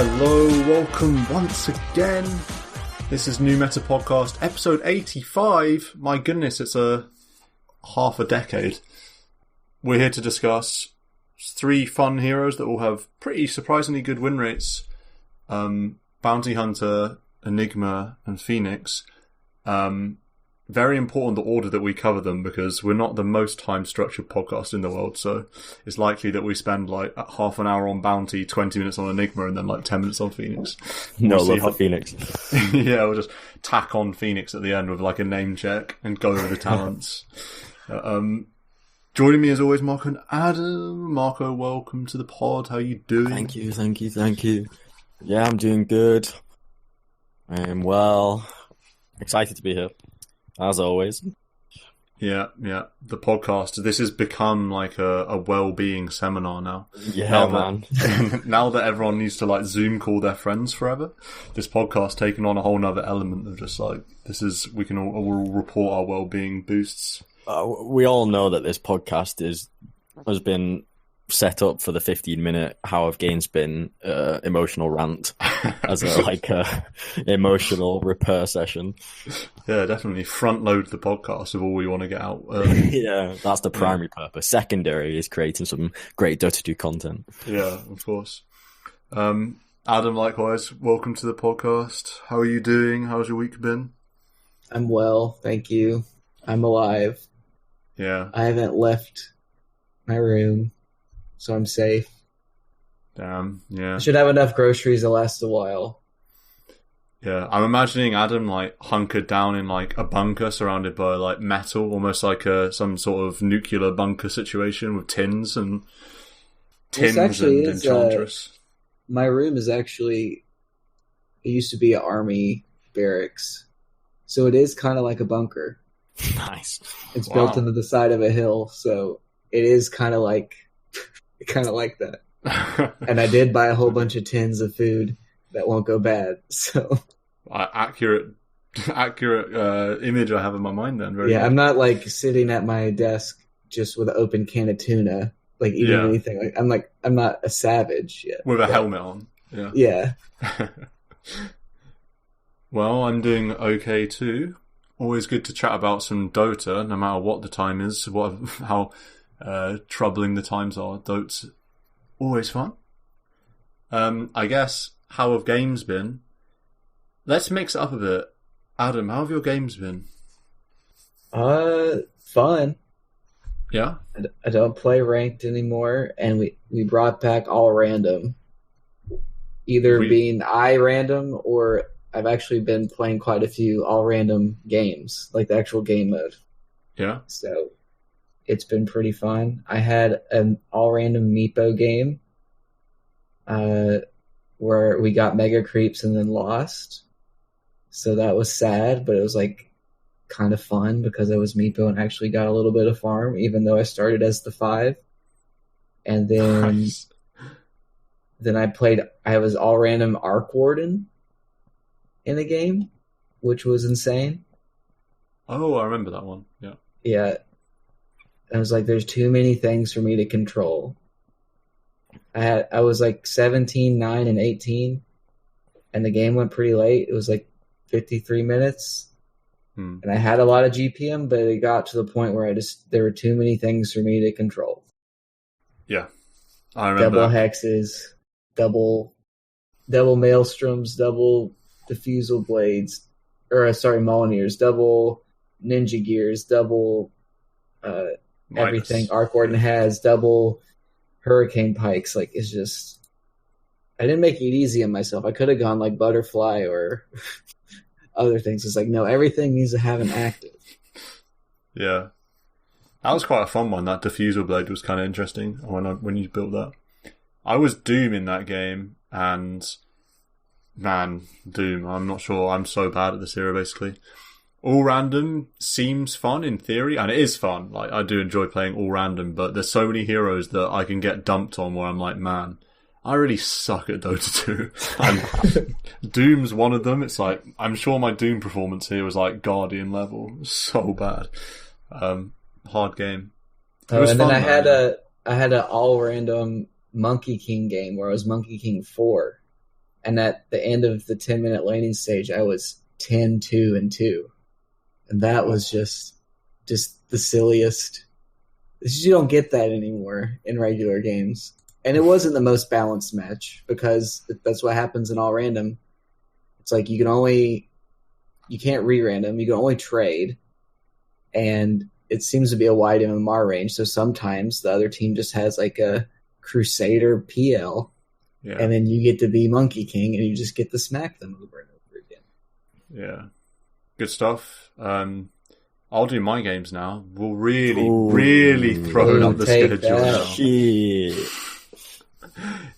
Hello, welcome once again. This is New Meta Podcast, episode 85. My goodness, it's half a decade. We're here to discuss 3 fun heroes that all have pretty surprisingly good win rates. Bounty Hunter, Enigma, and Phoenix. Very important the order that we cover them, because we're not the most time-structured podcast in the world, so it's likely that we spend like half an hour on Bounty, 20 minutes on Enigma, and then like 10 minutes on Phoenix. Love for Phoenix. Yeah, we'll just tack on Phoenix at the end with like a name check and go over the talents. Joining me as always, Marco and Adam. Marco, welcome to the pod. How are you doing? Thank you. Yeah, I'm doing good. I am well. Excited to be here, as always. Yeah. The podcast, this has become like a well-being seminar now. Yeah, man. Now that everyone needs to like Zoom call their friends forever, this podcast taking on a whole nother element of just like, we can all report our well-being boosts. We all know that this podcast has been set up for the 15-minute how have games been emotional rant as a emotional repair session. Yeah, definitely front load the podcast of all we want to get out. Yeah, that's the primary purpose. Secondary is creating some great Dota 2 content. Yeah, of course. Adam, likewise, welcome to the podcast. How are you doing? How's your week been? I'm well, thank you. I'm alive. Yeah. I haven't left my room, so I'm safe. Damn, yeah. I should have enough groceries to last a while. Yeah, I'm imagining Adam like hunkered down in like a bunker surrounded by like metal, almost like some sort of nuclear bunker situation with tins and Enchantress. My room is actually, it used to be an army barracks, so it is kind of like a bunker. Nice. It's built into the side of a hill, so it is kind of like that. And I did buy a whole bunch of tins of food that won't go bad. So accurate image I have in my mind. Then very good. I'm not like sitting at my desk just with an open can of tuna, like eating anything. I'm not a savage yet. With a helmet on. Yeah. Well, I'm doing okay too. Always good to chat about some Dota, no matter what the time is, how troubling the times are. Dota's always fun. I guess, how have games been? Let's mix it up a bit. Adam, how have your games been? Fun. Yeah? I don't play ranked anymore, and we brought back all random. Either being random, or I've actually been playing quite a few all random games, like the actual game mode. Yeah. So it's been pretty fun. I had an all random Meepo game where we got mega creeps and then lost. So that was sad, but it was like kind of fun because I was Meepo and actually got a little bit of farm, even though I started as the 5. And then then I was all random Arc Warden in the game, which was insane. Oh, I remember that one. Yeah. Yeah. I was like, there's too many things for me to control. I was like 17, 9, and 18, and the game went pretty late. It was like 53 minutes, and I had a lot of GPM, but it got to the point where there were too many things for me to control. Yeah, I remember. Double hexes, double maelstroms, double diffusal blades, Molineers, double ninja gears, double everything Arc Warden has, double hurricane pikes. Like, it's just, I didn't make it easy on myself. I could have gone like butterfly or other things. It's like, no, everything needs to have an active. Yeah, that was quite a fun one. That diffusal blade was kind of interesting when you built that. I was Doom in that game, and man, Doom, I'm not sure. I'm so bad at this hero, basically. All random seems fun in theory, and it is fun. Like, I do enjoy playing all random, but there's so many heroes that I can get dumped on where I'm like, man, I really suck at Dota 2. And Doom's one of them. It's like, I'm sure my Doom performance here was like Guardian level. So bad. Hard game. It was fun, then I had an all random Monkey King game where I was Monkey King 4. and at the end of the 10-minute laning stage, I was 10-2-2, and that was just the silliest. You don't get that anymore in regular games, and it wasn't the most balanced match because that's what happens in all random. It's like you can't re-random, you can only trade, and it seems to be a wide MMR range. So sometimes the other team just has like a Crusader PL. Yeah. And then you get to be Monkey King, and you just get to smack them over and over again. Yeah. Good stuff. I'll do my games now. We'll really throw up the schedule now. Shit.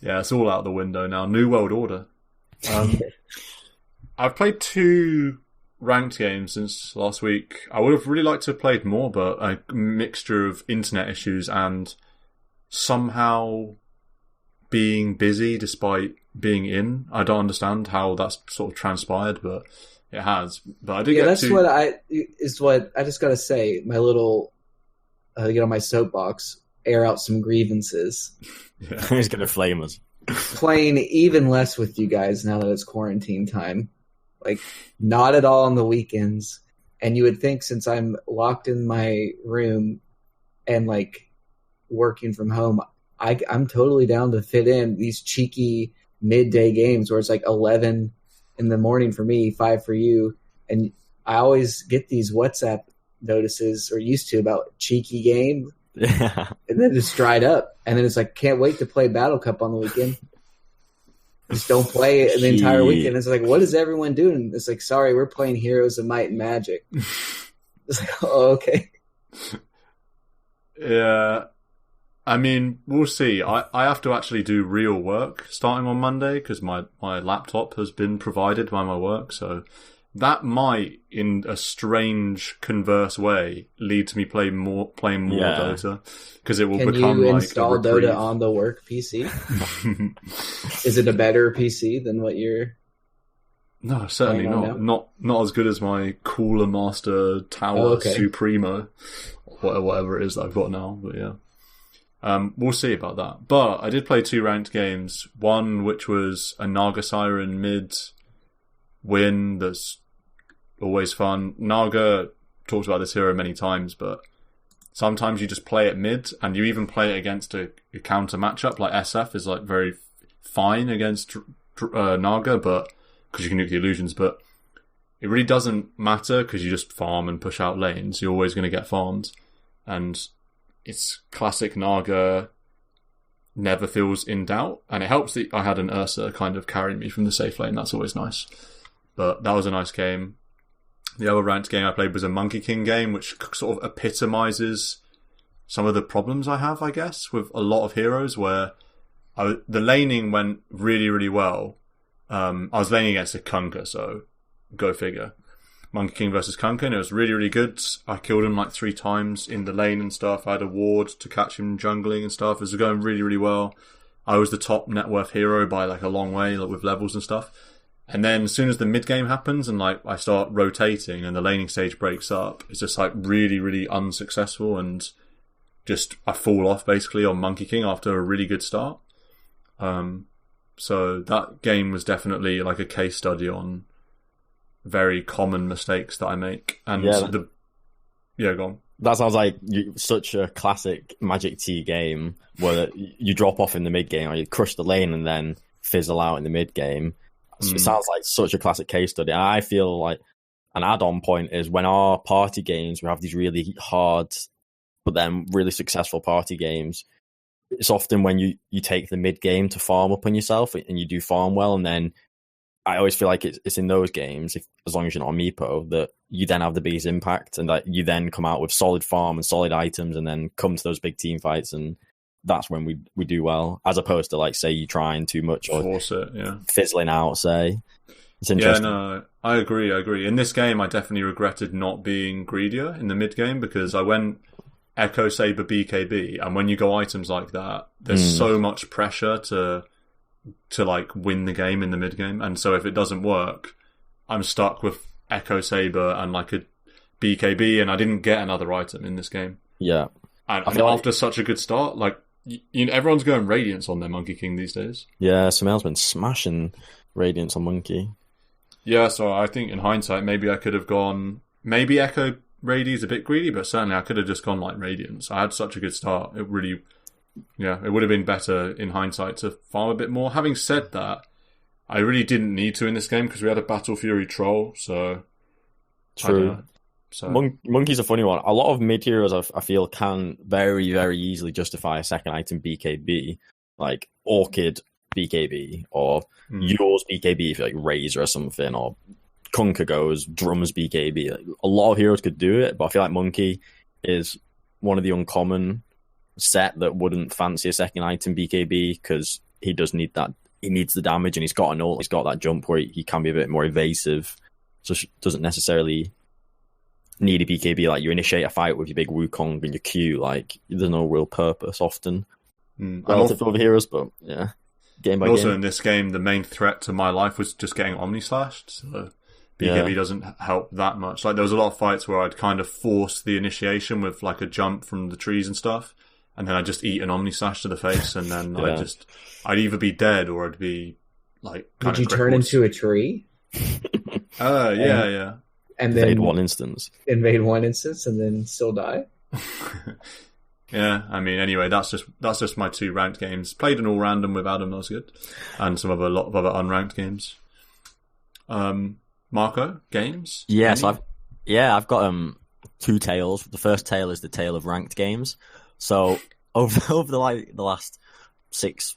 Yeah, it's all out the window now. New World Order. I've played 2 ranked games since last week. I would have really liked to have played more, but a mixture of internet issues and somehow being busy despite being in. I don't understand how that's sort of transpired, but it has. But I did get that's what I just gotta say. My little get on my soapbox, air out some grievances. Yeah. He's gonna flame us. Playing even less with you guys now that it's quarantine time. Like, not at all on the weekends. And you would think, since I'm locked in my room and like working from home, I'm totally down to fit in these cheeky midday games where it's like 11 in the morning for me, 5 for you. And I always get these WhatsApp notices, or used to, about cheeky game. Yeah. And then it's dried up. And then it's like, can't wait to play Battle Cup on the weekend. Just don't play it the entire weekend. It's like, what is everyone doing? It's like, sorry, we're playing Heroes of Might and Magic. It's like, oh, okay. Yeah. I mean, we'll see. I have to actually do real work starting on Monday because my laptop has been provided by my work. So that might, in a strange, converse way, lead to me playing more Dota, because it will become like. Can you install Dota on the work PC? Is it a better PC than what you're? No, certainly not. Not as good as my Cooler Master Tower Supremo, whatever it is that I've got now. But yeah, we'll see about that. But I did play 2 ranked games. One which was a Naga Siren mid win. That's always fun. Naga, talked about this hero many times, but sometimes you just play it mid, and you even play it against a counter matchup. Like SF is like very fine against Naga, but because you can nuke the illusions, but it really doesn't matter because you just farm and push out lanes. You're always going to get farmed, and it's classic Naga. Never feels in doubt, and it helps that I had an Ursa kind of carrying me from the safe lane. That's always nice. But that was a nice game. The other ranked game I played was a Monkey King game, which sort of epitomizes some of the problems I have, I guess, with a lot of heroes, where the laning went really, really well. I was laning against a Kunkka, so go figure. Monkey King versus Kunkka, and it was really, really good. I killed him like 3 times in the lane and stuff. I had a ward to catch him jungling and stuff. It was going really, really well. I was the top net worth hero by like a long way, like with levels and stuff. And then as soon as the mid game happens and like I start rotating and the laning stage breaks up, it's just like really, really unsuccessful, and just I fall off basically on Monkey King after a really good start. So that game was definitely like a case study on very common mistakes that I make. And go on. That sounds like such a classic Magic T game where you drop off in the mid game, or you crush the lane and then fizzle out in the mid game. It sounds like such a classic case study. And I feel like an add-on point is when our party games, we have these really hard, but then really successful party games. It's often when you take the mid game to farm up on yourself and you do farm well, and then I always feel like it's in those games, as long as you're not a Meepo, that you then have the biggest impact, and that you then come out with solid farm and solid items, and then come to those big team fights, and that's when we do well, as opposed to like say you trying too much or force it, fizzling out. Say it's interesting. Yeah, no, I agree. In this game, I definitely regretted not being greedier in the mid game, because I went Echo Saber BKB, and when you go items like that, there's so much pressure to like win the game in the mid game, and so if it doesn't work, I'm stuck with Echo Saber and like a BKB, and I didn't get another item in this game. Yeah, and after such a good start, like everyone's going Radiance on their Monkey King these days. Yeah, Sumail's been smashing Radiance on Monkey. Yeah, so I think in hindsight, maybe I could have gone. Maybe Echo Radi's a bit greedy, but certainly I could have just gone like Radiance. I had such a good start. It really, it would have been better in hindsight to farm a bit more. Having said that, I really didn't need to in this game because we had a Battle Fury troll, so. True. So Monkey's a funny one. A lot of mid heroes I feel can very, very easily justify a second item BKB, like Orchid BKB or yours BKB if you're like Razor or something, or Kunka goes Drums BKB. Like, a lot of heroes could do it, but I feel like Monkey is one of the uncommon set that wouldn't fancy a second item BKB because he does need that. He needs the damage, and he's got an ult. He's got that jump where he can be a bit more evasive, so doesn't necessarily need a BKB. Like you initiate a fight with your big Wukong and your Q, like there's no real purpose often. Relative to other heroes, but yeah, game by also game. In this game, the main threat to my life was just getting Omni Slashed, so BKB doesn't help that much. Like there was a lot of fights where I'd kind of force the initiation with like a jump from the trees and stuff, and then I'd just eat an Omni Slash to the face, and then I'd either be dead or I'd be like. Did you turn into a tree? Yeah. And then invade one instance, and then still die. Yeah, I mean, anyway, that's just my 2 ranked games. Played an all random with Adam, that was good, and a lot of other unranked games. Marco, games? Yeah, so I've got 2 tales. The first tale is the tale of ranked games. So over the last 6,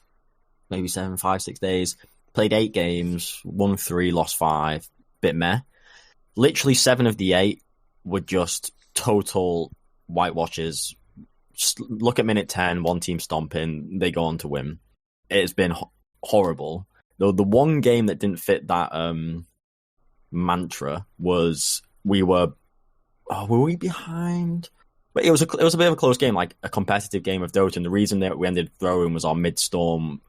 maybe 7, 5, 6 days, played 8 games, won 3, lost 5, bit meh. Literally 7 of the 8 were just total whitewashes. Just look at minute 10, one team stomping, they go on to win. It's been horrible. The one game that didn't fit that mantra was were we behind? But it was a bit of a close game, like a competitive game of Dota. And the reason that we ended throwing was our mid-storm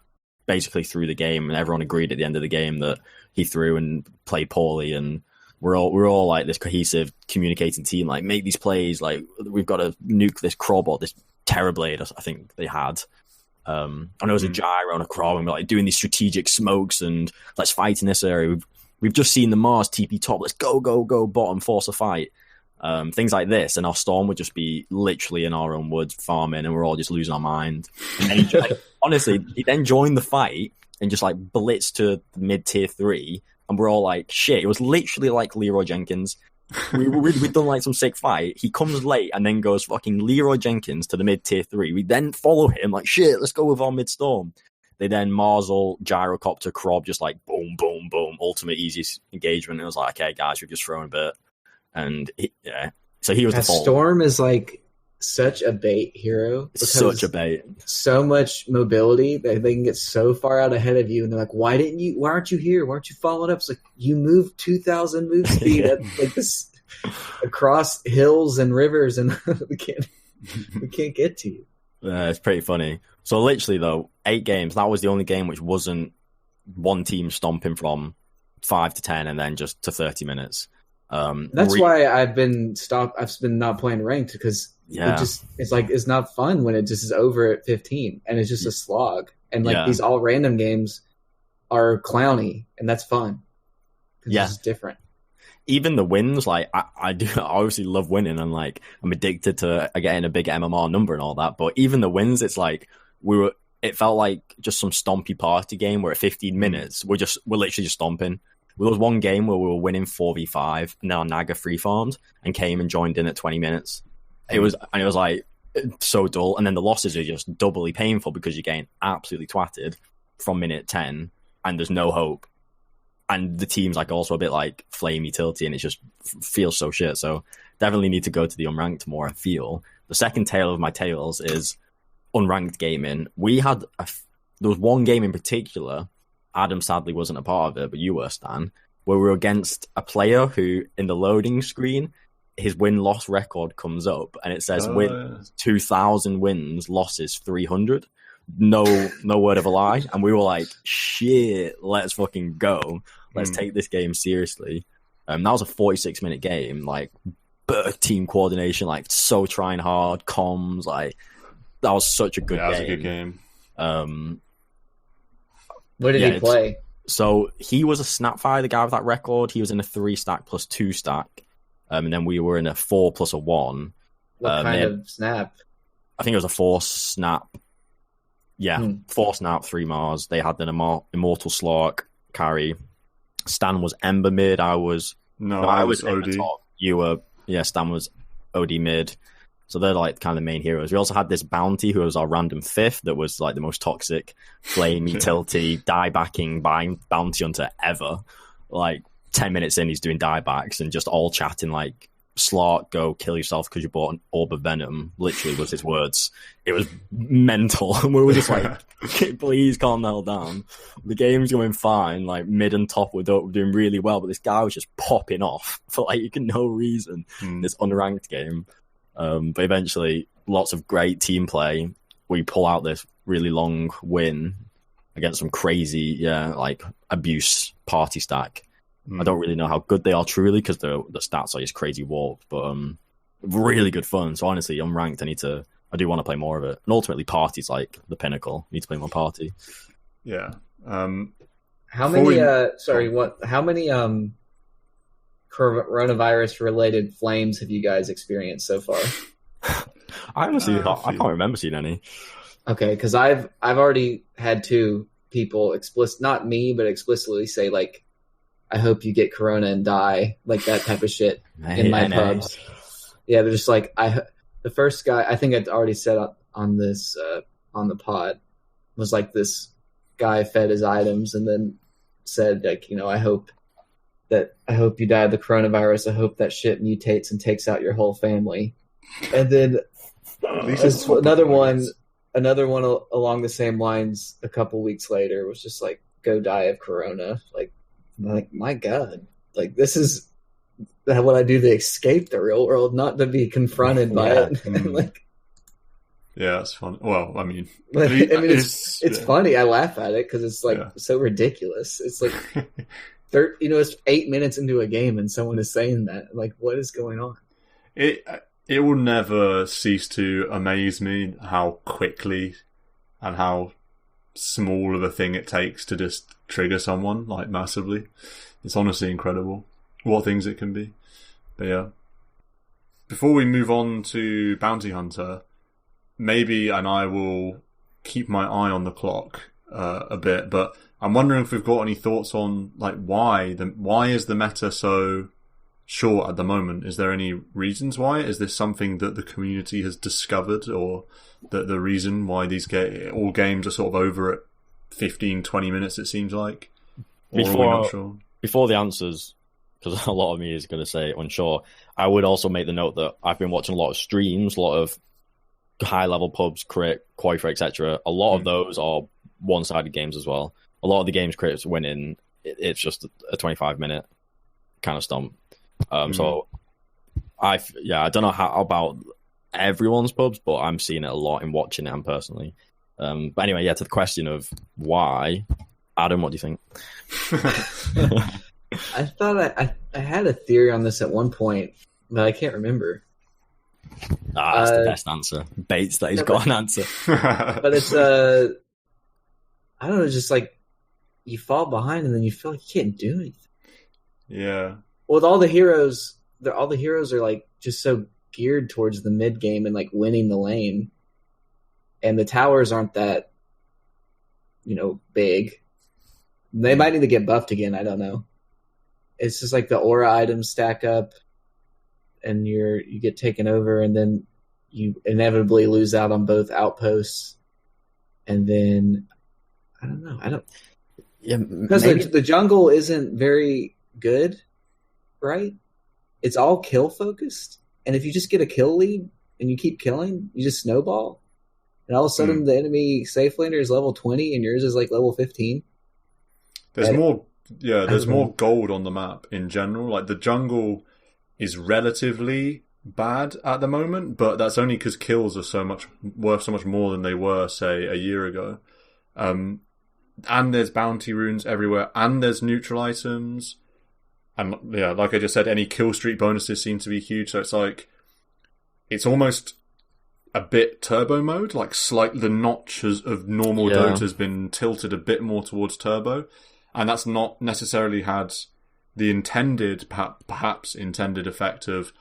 basically threw the game, and everyone agreed at the end of the game that he threw and played poorly, and we're all like this cohesive communicating team, like make these plays, like we've got to nuke this Crob or this Terrorblade, I think they had. And it was a Gyro and a Crob, and we're like doing these strategic smokes and let's fight in this area. We've just seen the Mars TP top, let's go bottom, force a fight. Things like this, and our Storm would just be literally in our own woods farming, and we're all just losing our mind. And honestly, he then joined the fight and just like blitzed to mid-tier 3, and we're all like, shit, it was literally like Leroy Jenkins. We'd done like some sick fight. He comes late and then goes fucking Leroy Jenkins to the mid-tier 3. We then follow him like, shit, let's go with our mid-storm. They then Marzal, Gyrocopter, Crob, just like boom, boom, boom, ultimate easiest engagement. It was like, okay, guys, we've just thrown a bit. And so he was the fault. Storm is like such a bait hero. Such a bait. So much mobility that they can get so far out ahead of you, and they're like, "Why aren't you here? Why aren't you following up?" It's like you moved 2,000 move speed at like this across hills and rivers, and we can't get to you. It's pretty funny. So literally though, 8 games. That was the only game which wasn't one team stomping from 5 to 10 and then just to 30 minutes. That's why I've been not playing ranked, because it's not fun when it just is over at 15 and it's just a slog, and like these all random games are clowny, and that's fun. It's different. Even the wins, like I obviously love winning, and like I'm addicted to getting a big MMR number and all that, but even the wins, it's like it felt like just some stompy party game where at 15 minutes we're literally just stomping. There was one game where we were winning 4v5, and then our Naga free farmed and came and joined in at 20 minutes. It was like so dull. And then the losses are just doubly painful because you're getting absolutely twatted from minute 10, and there's no hope. And the team's like also a bit like flamey, tilty, and it just feels so shit. So definitely need to go to the unranked more, I feel. The second tale of my tales is unranked gaming. There was one game in particular. Adam sadly wasn't a part of it, but you were, Stan, where we were against a player who, in the loading screen, his win-loss record comes up, and it says 2,000 wins, losses 300. No word of a lie. And we were like, shit, let's fucking go. Let's take this game seriously. That was a 46-minute game, like, team coordination, like, so trying hard, comms, like, that was such a good game. That was a good game. What did he play? So he was a Snapfire, the guy with that record. He was in a 3-stack plus 2-stack. And then we were in a 4 plus a 1. What kind of snap? I think it was a 4-snap. Yeah, 4-snap, 3 Mars. They had an Immortal Slark carry. Stan was Ember mid. I was OD. top. You were, Stan was OD mid. So they're like kind of the main heroes. We also had this Bounty who was our random 5th that was like the most toxic, flamey, tilty, die backing Bounty Hunter ever. Like 10 minutes in, he's doing diebacks and just all chatting like, Slark, go kill yourself because you bought an orb of venom. Literally was his words. It was mental. And we were just like, please calm the hell down. The game's going fine. Like mid and top were doing really well, but this guy was just popping off for like no reason. This unranked game. But eventually, lots of great team play. We pull out this really long win against some crazy, like abuse party stack. I don't really know how good they are truly because the stats are just crazy warped, but really good fun. So honestly, unranked, I do want to play more of it. And ultimately, party's like the pinnacle. You need to play more party. Yeah. How many? How many coronavirus related flames have you guys experienced so far? I can't remember seeing any. Okay, because I've already had 2 people not me, but explicitly say like, I hope you get corona and die, like that type of shit in my pubs. Yeah, they're just like, the first guy, I think I'd already said on this, on the pod, was like this guy fed his items and then said like, I hope you die of the coronavirus. I hope that shit mutates and takes out your whole family. And then another one along the same lines a couple weeks later was just like, go die of corona. Like, my God, like this is what I do to escape the real world, not to be confronted by it. Like, yeah, it's fun. Well, I mean, it's funny. I laugh at it because it's like so ridiculous. It's like, it's 8 minutes into a game and someone is saying that. Like, what is going on? It will never cease to amaze me how quickly and how small of a thing it takes to just trigger someone like massively. It's honestly incredible what things it can be. But yeah, before we move on to Bounty Hunter, maybe and I will keep my eye on the clock a bit, but I'm wondering if we've got any thoughts on like why is the meta so short at the moment? Is there any reasons why? Is this something that the community has discovered, or that the reason why these all games are sort of over at 15-20 minutes, it seems like? Or are we not sure? Before the answers, because a lot of me is going to say unsure, I would also make the note that I've been watching a lot of streams, a lot of high-level pubs, crit, Coifer, etc. A lot of those are one-sided games as well. A lot of the games crits winning, it's just a 25-minute kind of stomp. So I don't know how about everyone's pubs, but I'm seeing it a lot in watching it and personally. But anyway, to the question of why, Adam, what do you think? I thought I had a theory on this at one point, but I can't remember. That's the best answer. Bates that he's got an answer. But it's I don't know, just like you fall behind and then you feel like you can't do anything. Yeah. Well, with all the heroes, are like just so geared towards the mid game and like winning the lane, and the towers aren't that, big. They might need to get buffed again. I don't know. It's just like the aura items stack up, and you get taken over, and then you inevitably lose out on both outposts, and then I don't know. Because the jungle isn't very good. Right? It's all kill focused. And if you just get a kill lead and you keep killing, you just snowball. And all of a sudden the enemy safe laner is level 20 and yours is like level 15. There's more gold on the map in general. Like the jungle is relatively bad at the moment, but that's only because kills are worth so much more than they were, say, a year ago. And there's bounty runes everywhere, and there's neutral items. And yeah, like I just said, any kill streak bonuses seem to be huge. So it's like, it's almost a bit turbo mode. Like the notch of normal Dota has been tilted a bit more towards turbo. and that's not necessarily had the intended, perhaps intended effect of,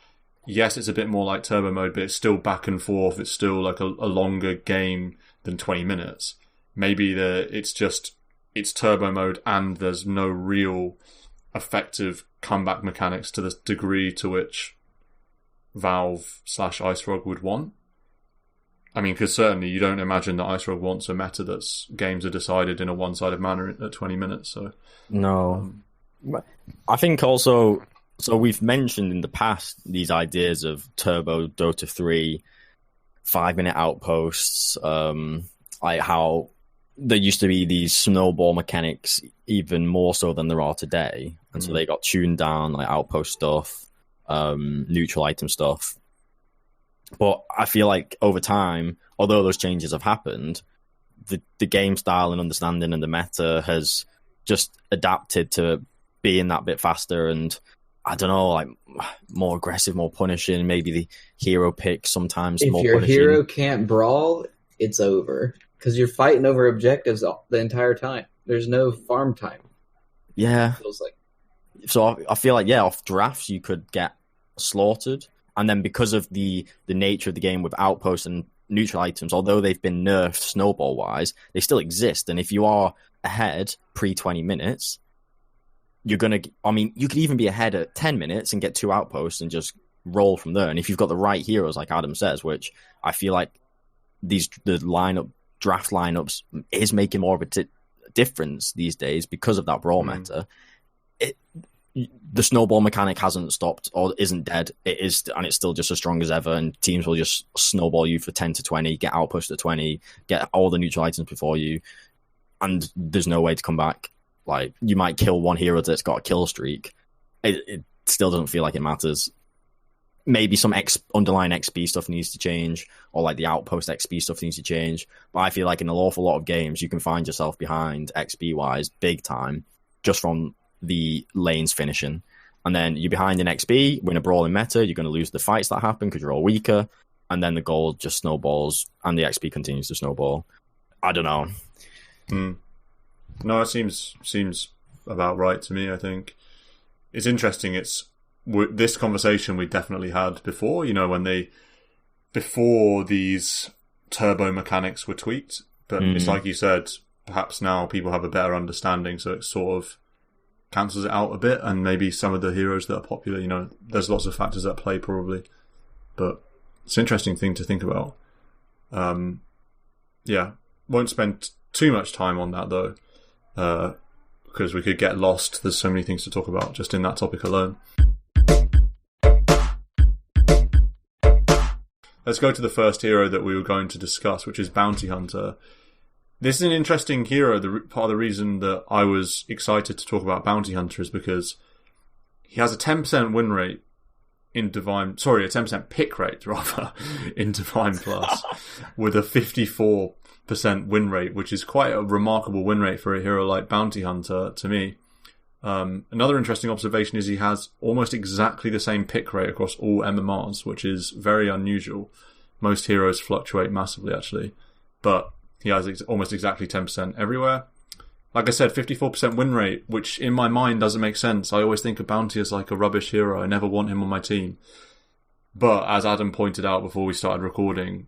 yes, it's a bit more like turbo mode, but it's still back and forth. It's still like a longer game than 20 minutes. Maybe it's turbo mode and there's no real effective comeback mechanics to the degree to which Valve/IceRog would want. I mean, because certainly you don't imagine that IceRog wants a meta that's games are decided in a one-sided manner at 20 minutes. So no, I think also. So we've mentioned in the past these ideas of Turbo Dota 3, 5-minute outposts, like how there used to be these snowball mechanics even more so than there are today. And so they got tuned down, like outpost stuff, neutral item stuff. But I feel like over time, although those changes have happened, the game style and understanding and the meta has just adapted to being that bit faster and, I don't know, like more aggressive, more punishing. Maybe the hero pick sometimes if more your punishing. hero can't brawl, it's over because you're fighting over objectives the entire time. There's no farm time. Yeah, it feels like. So I feel like off drafts you could get slaughtered, and then because of the nature of the game with outposts and neutral items, although they've been nerfed snowball wise, they still exist. And if you are ahead pre 20 minutes. You're going to, I mean, you could even be ahead at 10 minutes and get 2 outposts and just roll from there. And if you've got the right heroes, like Adam says, which I feel like the draft lineups is making more of a difference these days because of that brawl meta. The snowball mechanic hasn't stopped or isn't dead. It is, and it's still just as strong as ever. And teams will just snowball you for 10 to 20, get outpost at 20, get all the neutral items before you. And there's no way to come back. Like, you might kill one hero that's got a kill streak. It still doesn't feel like it matters. Maybe some underlying XP stuff needs to change, or like the outpost XP stuff needs to change. But I feel like in an awful lot of games, you can find yourself behind XP-wise big time, just from the lanes finishing. And then you're behind in XP, win a brawling meta, you're going to lose the fights that happen because you're all weaker. And then the gold just snowballs, and the XP continues to snowball. I don't know. No, it seems about right to me. I think it's interesting. This conversation we definitely had before. You know, before these turbo mechanics were tweaked. But it's like you said. Perhaps now people have a better understanding, so it sort of cancels it out a bit. And maybe some of the heroes that are popular. You know, there's lots of factors at play probably. But it's an interesting thing to think about. Yeah, won't spend too much time on that though. Because we could get lost. There's so many things to talk about just in that topic alone. Let's go to the first hero that we were going to discuss, which is Bounty Hunter. This is an interesting hero. Part of the reason that I was excited to talk about Bounty Hunter is because he has a 10% win rate in Divine... Sorry, a 10% pick rate, rather, in Divine Plus, with a 54% win rate, which is quite a remarkable win rate for a hero like Bounty Hunter to me. Another interesting observation is he has almost exactly the same pick rate across all MMRs, which is very unusual. Most heroes fluctuate massively, actually, but he has almost exactly 10% everywhere. Like I said, 54% win rate, which in my mind doesn't make sense. I always think of Bounty as like a rubbish hero. I never want him on my team. But as Adam pointed out before we started recording,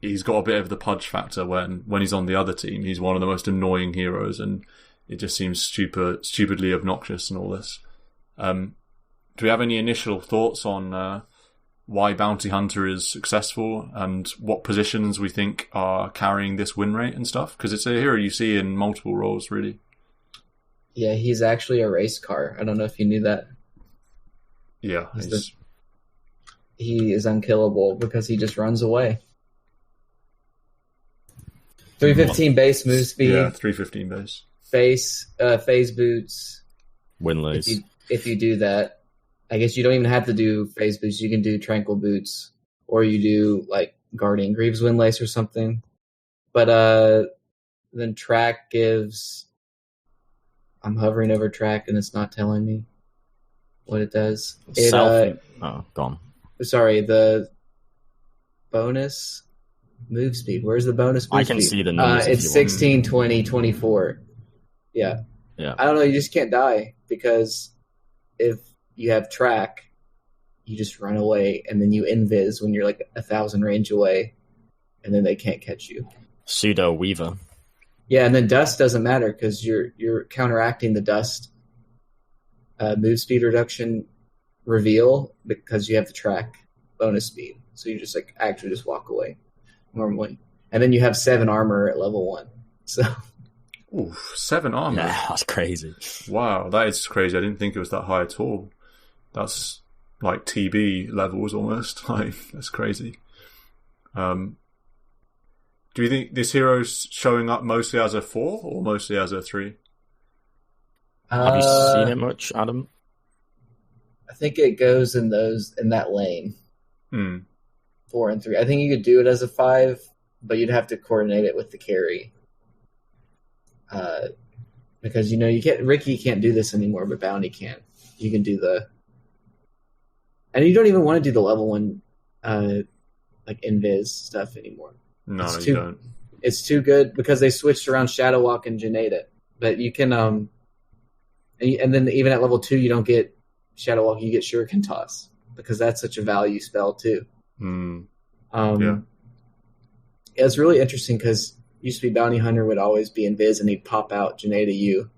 he's got a bit of the pudge factor when he's on the other team. He's one of the most annoying heroes, and it just seems stupidly obnoxious and all this. Do we have any initial thoughts on why Bounty Hunter is successful and what positions we think are carrying this win rate and stuff? Because it's a hero you see in multiple roles, really. Yeah, he's actually a race car. I don't know if you knew that. Yeah. He is unkillable because he just runs away. 315 base move speed. Yeah, 315 base. Phase boots. Win lays. If you do that, I guess you don't even have to do phase boots. You can do tranquil boots, or you do like Guardian Greaves Windlace or something. But then track gives. I'm hovering over track and it's not telling me what it does. Gone. Sorry, the bonus move speed. Where's the bonus move speed? I can see the numbers. It's 16, 20, 24. Yeah. Yeah. I don't know. You just can't die because if you have track, you just run away and then you invis when you're like 1,000 range away, and then they can't catch you. Pseudo Weaver. Yeah, and then dust doesn't matter because you're counteracting the dust move speed reduction reveal because you have the track bonus speed. So you just like actually just walk away normally, and then you have 7 armor at level 1. So. Ooh, 7 armor. Yeah, that's crazy. Wow, that is crazy. I didn't think it was that high at all. That's like TB levels almost. Like, that's crazy. Do you think this hero's showing up mostly as a 4 or mostly as a 3? Have you seen it much, Adam? I think it goes in that lane. 4 and 3. I think you could do it as a 5, but you'd have to coordinate it with the carry. Because Ricky can't do this anymore, but Bounty can. You can do and you don't even want to do the level 1 like invis stuff anymore. No, you don't. It's too good because they switched around Shadow Walk and Janata. But you can and then even at level 2 you don't get Shadow Walk, you get Shuriken Toss because that's such a value spell too. Yeah, it's really interesting because used to be Bounty Hunter would always be invis and he'd pop out Janata you,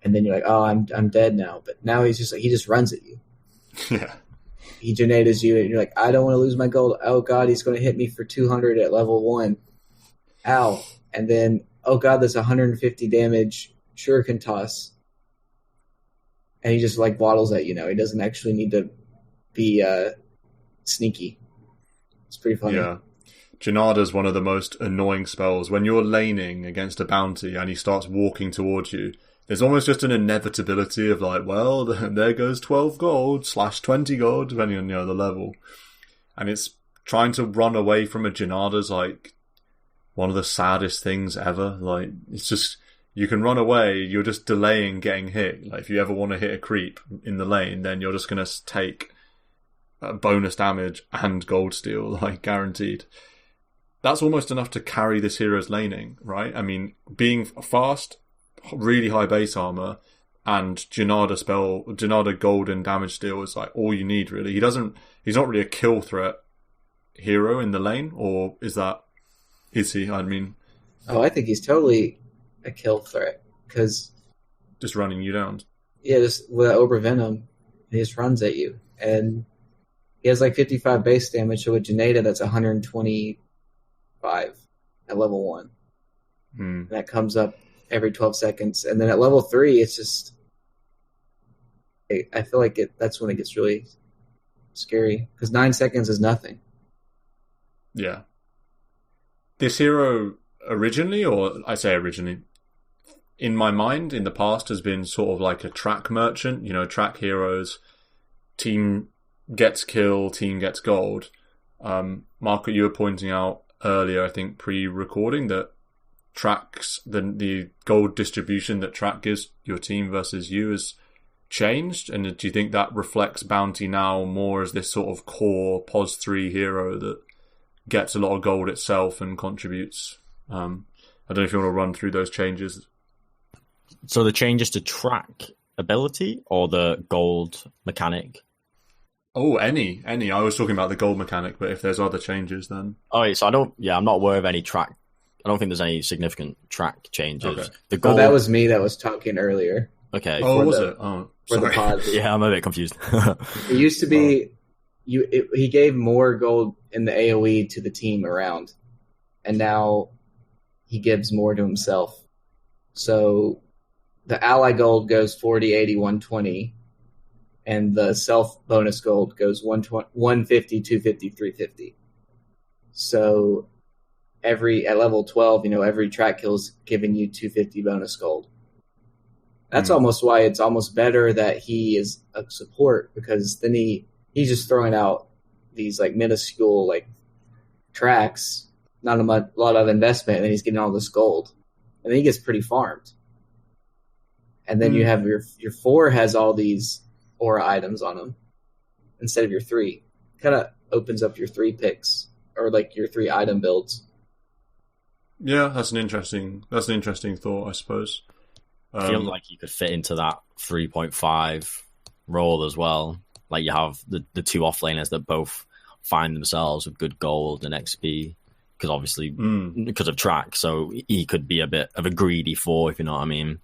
and then you're like, oh, I'm dead now. But now he's just like he just runs at you. Yeah. He Janatas you and you're like, I don't want to lose my gold. Oh god, he's going to hit me for 200 at level 1. Ow. And then, oh god, there's 150 damage Shuriken Toss. And he just like waddles at you now. He doesn't actually need to be sneaky. It's pretty funny. Yeah. Janada's one of the most annoying spells. When you're laning against a bounty and he starts walking towards you, there's almost just an inevitability of like, well, there goes 12 gold / 20 gold, depending on the level. And it's trying to run away from a Janada's like one of the saddest things ever. Like, it's just, you can run away, you're just delaying getting hit. Like, if you ever want to hit a creep in the lane, then you're just going to take bonus damage and gold steal, like, guaranteed. That's almost enough to carry this hero's laning, right? I mean, being fast, really high base armor, and Janada gold and damage steal is like all you need, really. He's not really a kill threat hero in the lane, or is he? I mean... Oh, I think he's totally a kill threat, because... Just running you down. Yeah, just with Obervenom, he just runs at you, and he has like 55 base damage, so with Janata, that's 125 at level 1. And that comes up every 12 seconds. And then at level 3, it's just... I feel like that's when it gets really scary. Because 9 seconds is nothing. Yeah. This hero originally, or I say originally, in my mind, in the past, has been sort of like a track merchant. You know, track heroes, team gets kill, team gets gold. Marco, you were pointing out earlier, I think pre-recording, that tracks, the gold distribution that track gives your team versus you has changed, and do you think that reflects Bounty now more as this sort of core POS 3 hero that gets a lot of gold itself and contributes? I don't know if you want to run through those changes. So the changes to track ability or the gold mechanic? Oh, any. I was talking about the gold mechanic, but if there's other changes, then... Oh, so I'm not aware of any track. I don't think there's any significant track changes. Okay. The gold... Oh, that was me that was talking earlier. Okay. Oh, was it? Oh, for the pod. Yeah, I'm a bit confused. It used to be... he gave more gold in the AoE to the team around, and now he gives more to himself. So the ally gold goes 40, 80, 120, and the self bonus gold goes 150, 250, 350. So at level 12, every track kill's giving you 250 bonus gold. That's almost why it's almost better that he is a support, because then he's just throwing out these like minuscule like tracks, not a lot of investment, and then he's getting all this gold, and then he gets pretty farmed. And then you have your 4 has all these aura items on them instead of your 3. Kind of opens up your 3 picks, or like your 3 item builds. Yeah, that's an interesting thought, I suppose. I feel like you could fit into that 3.5 role as well. Like you have the two offlaners that both find themselves with good gold and XP, because obviously because of track, so he could be a bit of a greedy 4, if you know what I mean.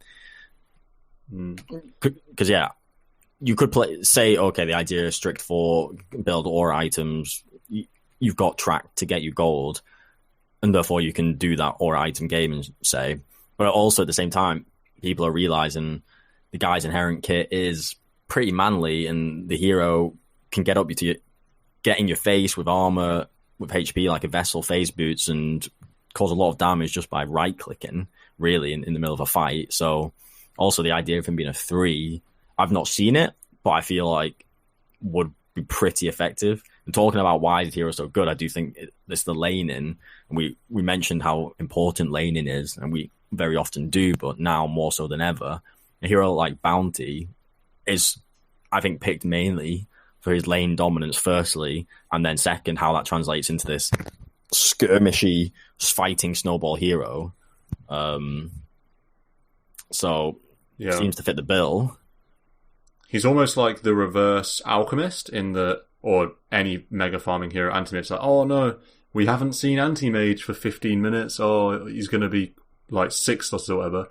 Because you could say, okay, the idea is strict 4, build aura items. You've got track to get you gold, and therefore you can do that aura item game and say. But also at the same time, people are realizing the guy's inherent kit is pretty manly, and the hero can get in your face with armor, with HP like a vessel phase boots, and cause a lot of damage just by right clicking, really, in the middle of a fight. So also the idea of him being a 3, I've not seen it, but I feel like would be pretty effective. And talking about why the hero is so good, I do think it's the laning. We mentioned how important laning is, and we very often do, but now more so than ever. A hero like Bounty is, I think, picked mainly for his lane dominance, firstly, and then second, how that translates into this skirmishy, fighting snowball hero. So, seems to fit the bill. He's almost like the reverse alchemist or any mega farming hero. Anti-Mage's like, oh no, we haven't seen Anti-Mage for 15 minutes. Oh, he's going to be like 6th or whatever.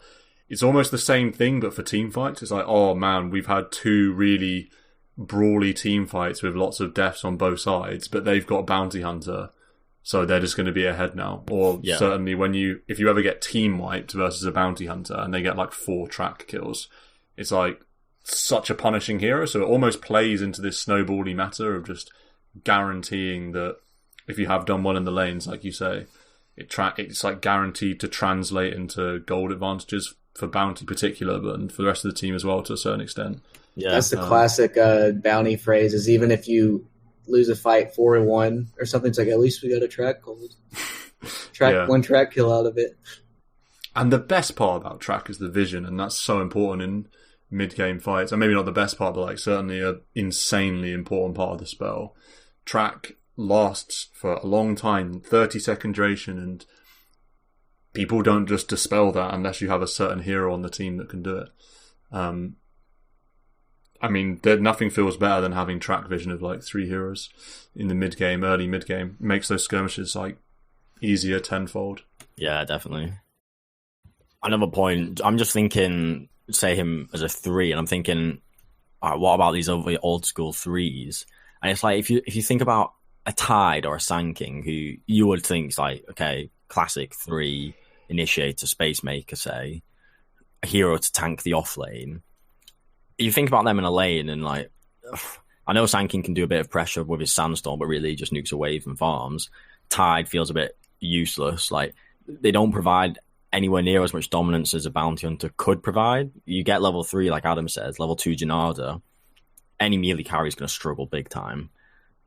It's almost the same thing, but for team fights. It's like, oh man, we've had 2 really brawly team fights with lots of deaths on both sides, but they've got a bounty hunter, so they're just going to be ahead now. Or certainly if you ever get team wiped versus a bounty hunter and they get like 4 track kills, it's like such a punishing hero. So it almost plays into this snowbally matter of just guaranteeing that if you have done well in the lanes, like you say, it's like guaranteed to translate into gold advantages for bounty particular, but for the rest of the team as well to a certain extent. Yeah, that's the classic bounty phrase, is even if you lose a fight 4-1 or something, it's like, at least we got a track gold. One track kill out of it. And the best part about track is the vision, and that's so important in mid-game fights. And maybe not the best part, but like certainly an insanely important part of the spell. Track lasts for a long time, 30-second duration, and people don't just dispel that unless you have a certain hero on the team that can do it. I mean, nothing feels better than having track vision of like 3 heroes in the mid-game, early mid-game. It makes those skirmishes like easier tenfold. Yeah, definitely. Another point, I'm just thinking, say him as a 3, and I'm thinking, all right, what about these other old school 3s? And it's like, if you think about a Tide or a Sand who you would think is like, okay, classic 3, initiator, space maker, say, a hero to tank the off lane. You think about them in a lane, and like, I know Sand can do a bit of pressure with his Sandstorm, but really he just nukes a wave and farms. Tide feels a bit useless. Like, they don't provide anywhere near as much dominance as a bounty hunter could provide. You get level 3, like Adam says, level 2 Janada, any melee carry is going to struggle big time.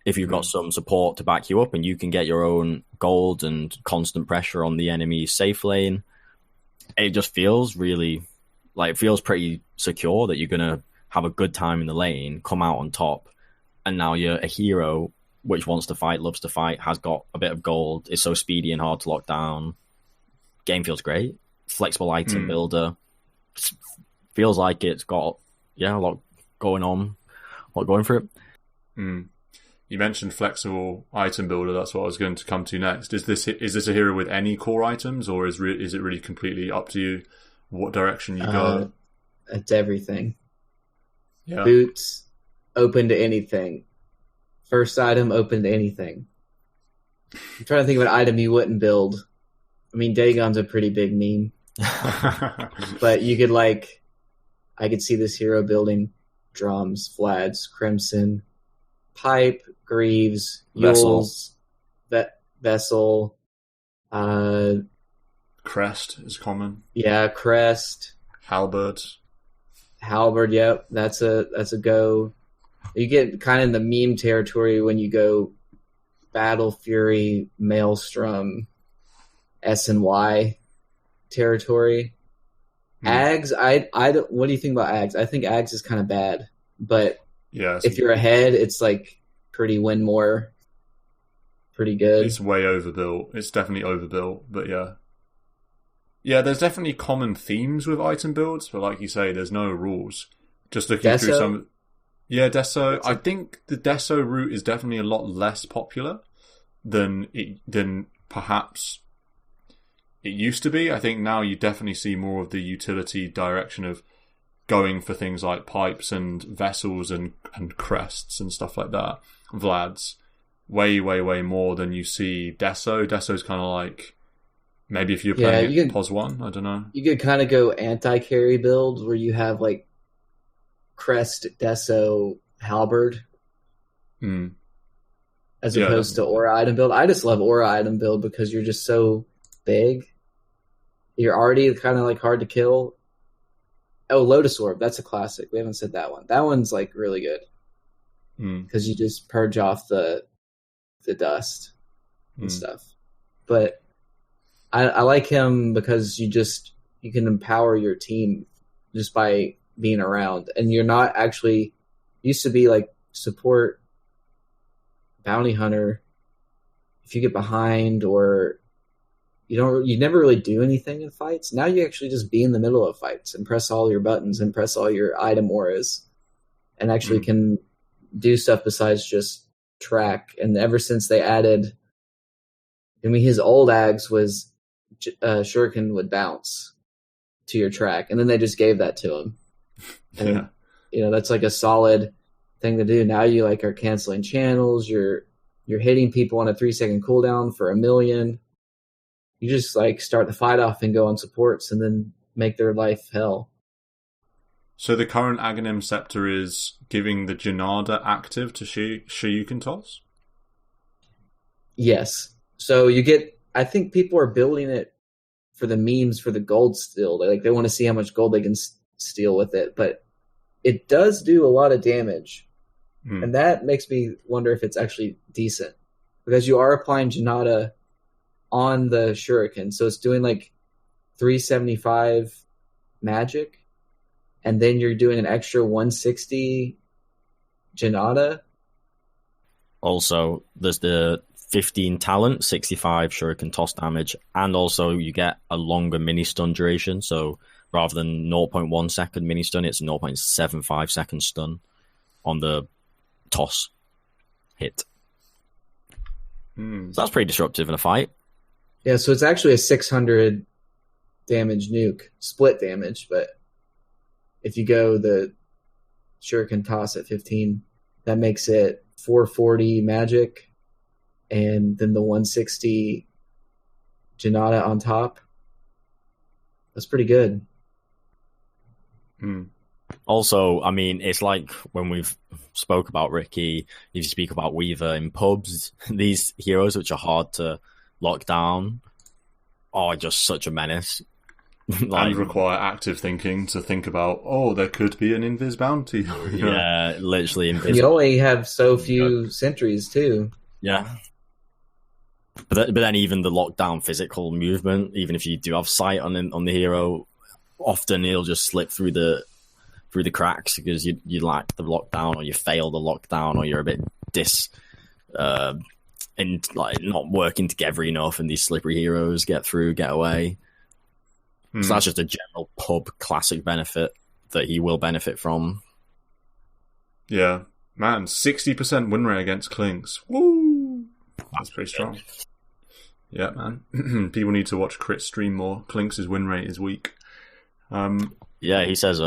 If you've got some support to back you up and you can get your own gold and constant pressure on the enemy's safe lane, it just feels really, like, it feels pretty secure that you're going to have a good time in the lane, come out on top, and now you're a hero which wants to fight, loves to fight, has got a bit of gold, is so speedy and hard to lock down. Game feels great. Flexible item builder. Feels like it's got, a lot going on, a lot going for it. You mentioned flexible item builder. That's what I was going to come to next. Is this a hero with any core items, or is it really completely up to you what direction you go? It's everything. Yeah. Boots, open to anything. First item, open to anything. I'm trying to think of an item you wouldn't build. I mean, Dagon's a pretty big meme. But you could, like, I could see this hero building drums, Flads, Crimson, Pipe, Greaves, Yules, Vessel, Crest is common. Yeah, Crest. Halberd, yep. That's a go. You get kind of in the meme territory when you go Battle Fury, Maelstrom, S&Y territory. Ags, what do you think about Ags? I think Ags is kind of bad, but if you're ahead, it's like pretty win more, pretty good. It's way overbuilt. It's definitely overbuilt, but yeah. Yeah, there's definitely common themes with item builds, but like you say, there's no rules. Just looking through some... Yeah, Deso. I think the Deso route is definitely a lot less popular than perhaps it used to be. I think now you definitely see more of the utility direction of going for things like pipes and vessels and crests and stuff like that. Vlad's way more than you see Deso. Deso's kind of like, maybe if you're playing it POS 1, I don't know. You could kind of go anti-carry build where you have like crest, Deso, halberd. As opposed to aura item build. I just love aura item build because you're just so big. You're already kind of like hard to kill. Oh, Lotus Orb, that's a classic. We haven't said that one. That one's like really good because you just purge off the dust and stuff. But I like him because you can empower your team just by being around, and you're not actually used to be like support bounty hunter. If you get behind or you never really do anything in fights. Now you actually just be in the middle of fights and press all your buttons and press all your item auras and actually can do stuff besides just track. And ever since they added, his old ags was Shuriken would bounce to your track, and then they just gave that to him. And, that's like a solid thing to do. Now you like are canceling channels. You're hitting people on a 3-second cooldown for 1,000,000. You just like start the fight off and go on supports and then make their life hell. So the current Aghanim Scepter is giving the Janada active to Shoryuken toss? Yes. So I think people are building it for the memes for the gold still. They want to see how much gold they can steal with it, but it does do a lot of damage. And that makes me wonder if it's actually decent because you are applying Janada on the Shuriken. So it's doing like 375 magic, and then you're doing an extra 160 Janada. Also, there's the 15 talent, 65 Shuriken toss damage, and also you get a longer mini stun duration. So rather than 0.1 second mini stun, it's 0.75 second stun on the toss hit. So that's pretty disruptive in a fight. Yeah, so it's actually a 600 damage nuke, split damage, but if you go the Shuriken toss at 15, that makes it 440 magic, and then the 160 Janada on top. That's pretty good. Also, I mean, it's like when we've spoke about Ricky, if you speak about Weaver in pubs, these heroes which are hard to lock down are just such a menace. And require active thinking to think about, there could be an invis bounty. Yeah, literally invis. You only have so few sentries too. Yeah. But then even the lockdown physical movement, even if you do have sight on the hero, often it'll just slip through the cracks because you lack the lockdown, or you fail the lockdown, or you're a bit and like not working together enough, and these slippery heroes get away. So that's just a general pub classic benefit that he will benefit from. Yeah, man, 60% win rate against Clinks. Woo! That's pretty strong. Yeah, man. People need to watch Crit stream more. Clinks' win rate is weak. Yeah, he says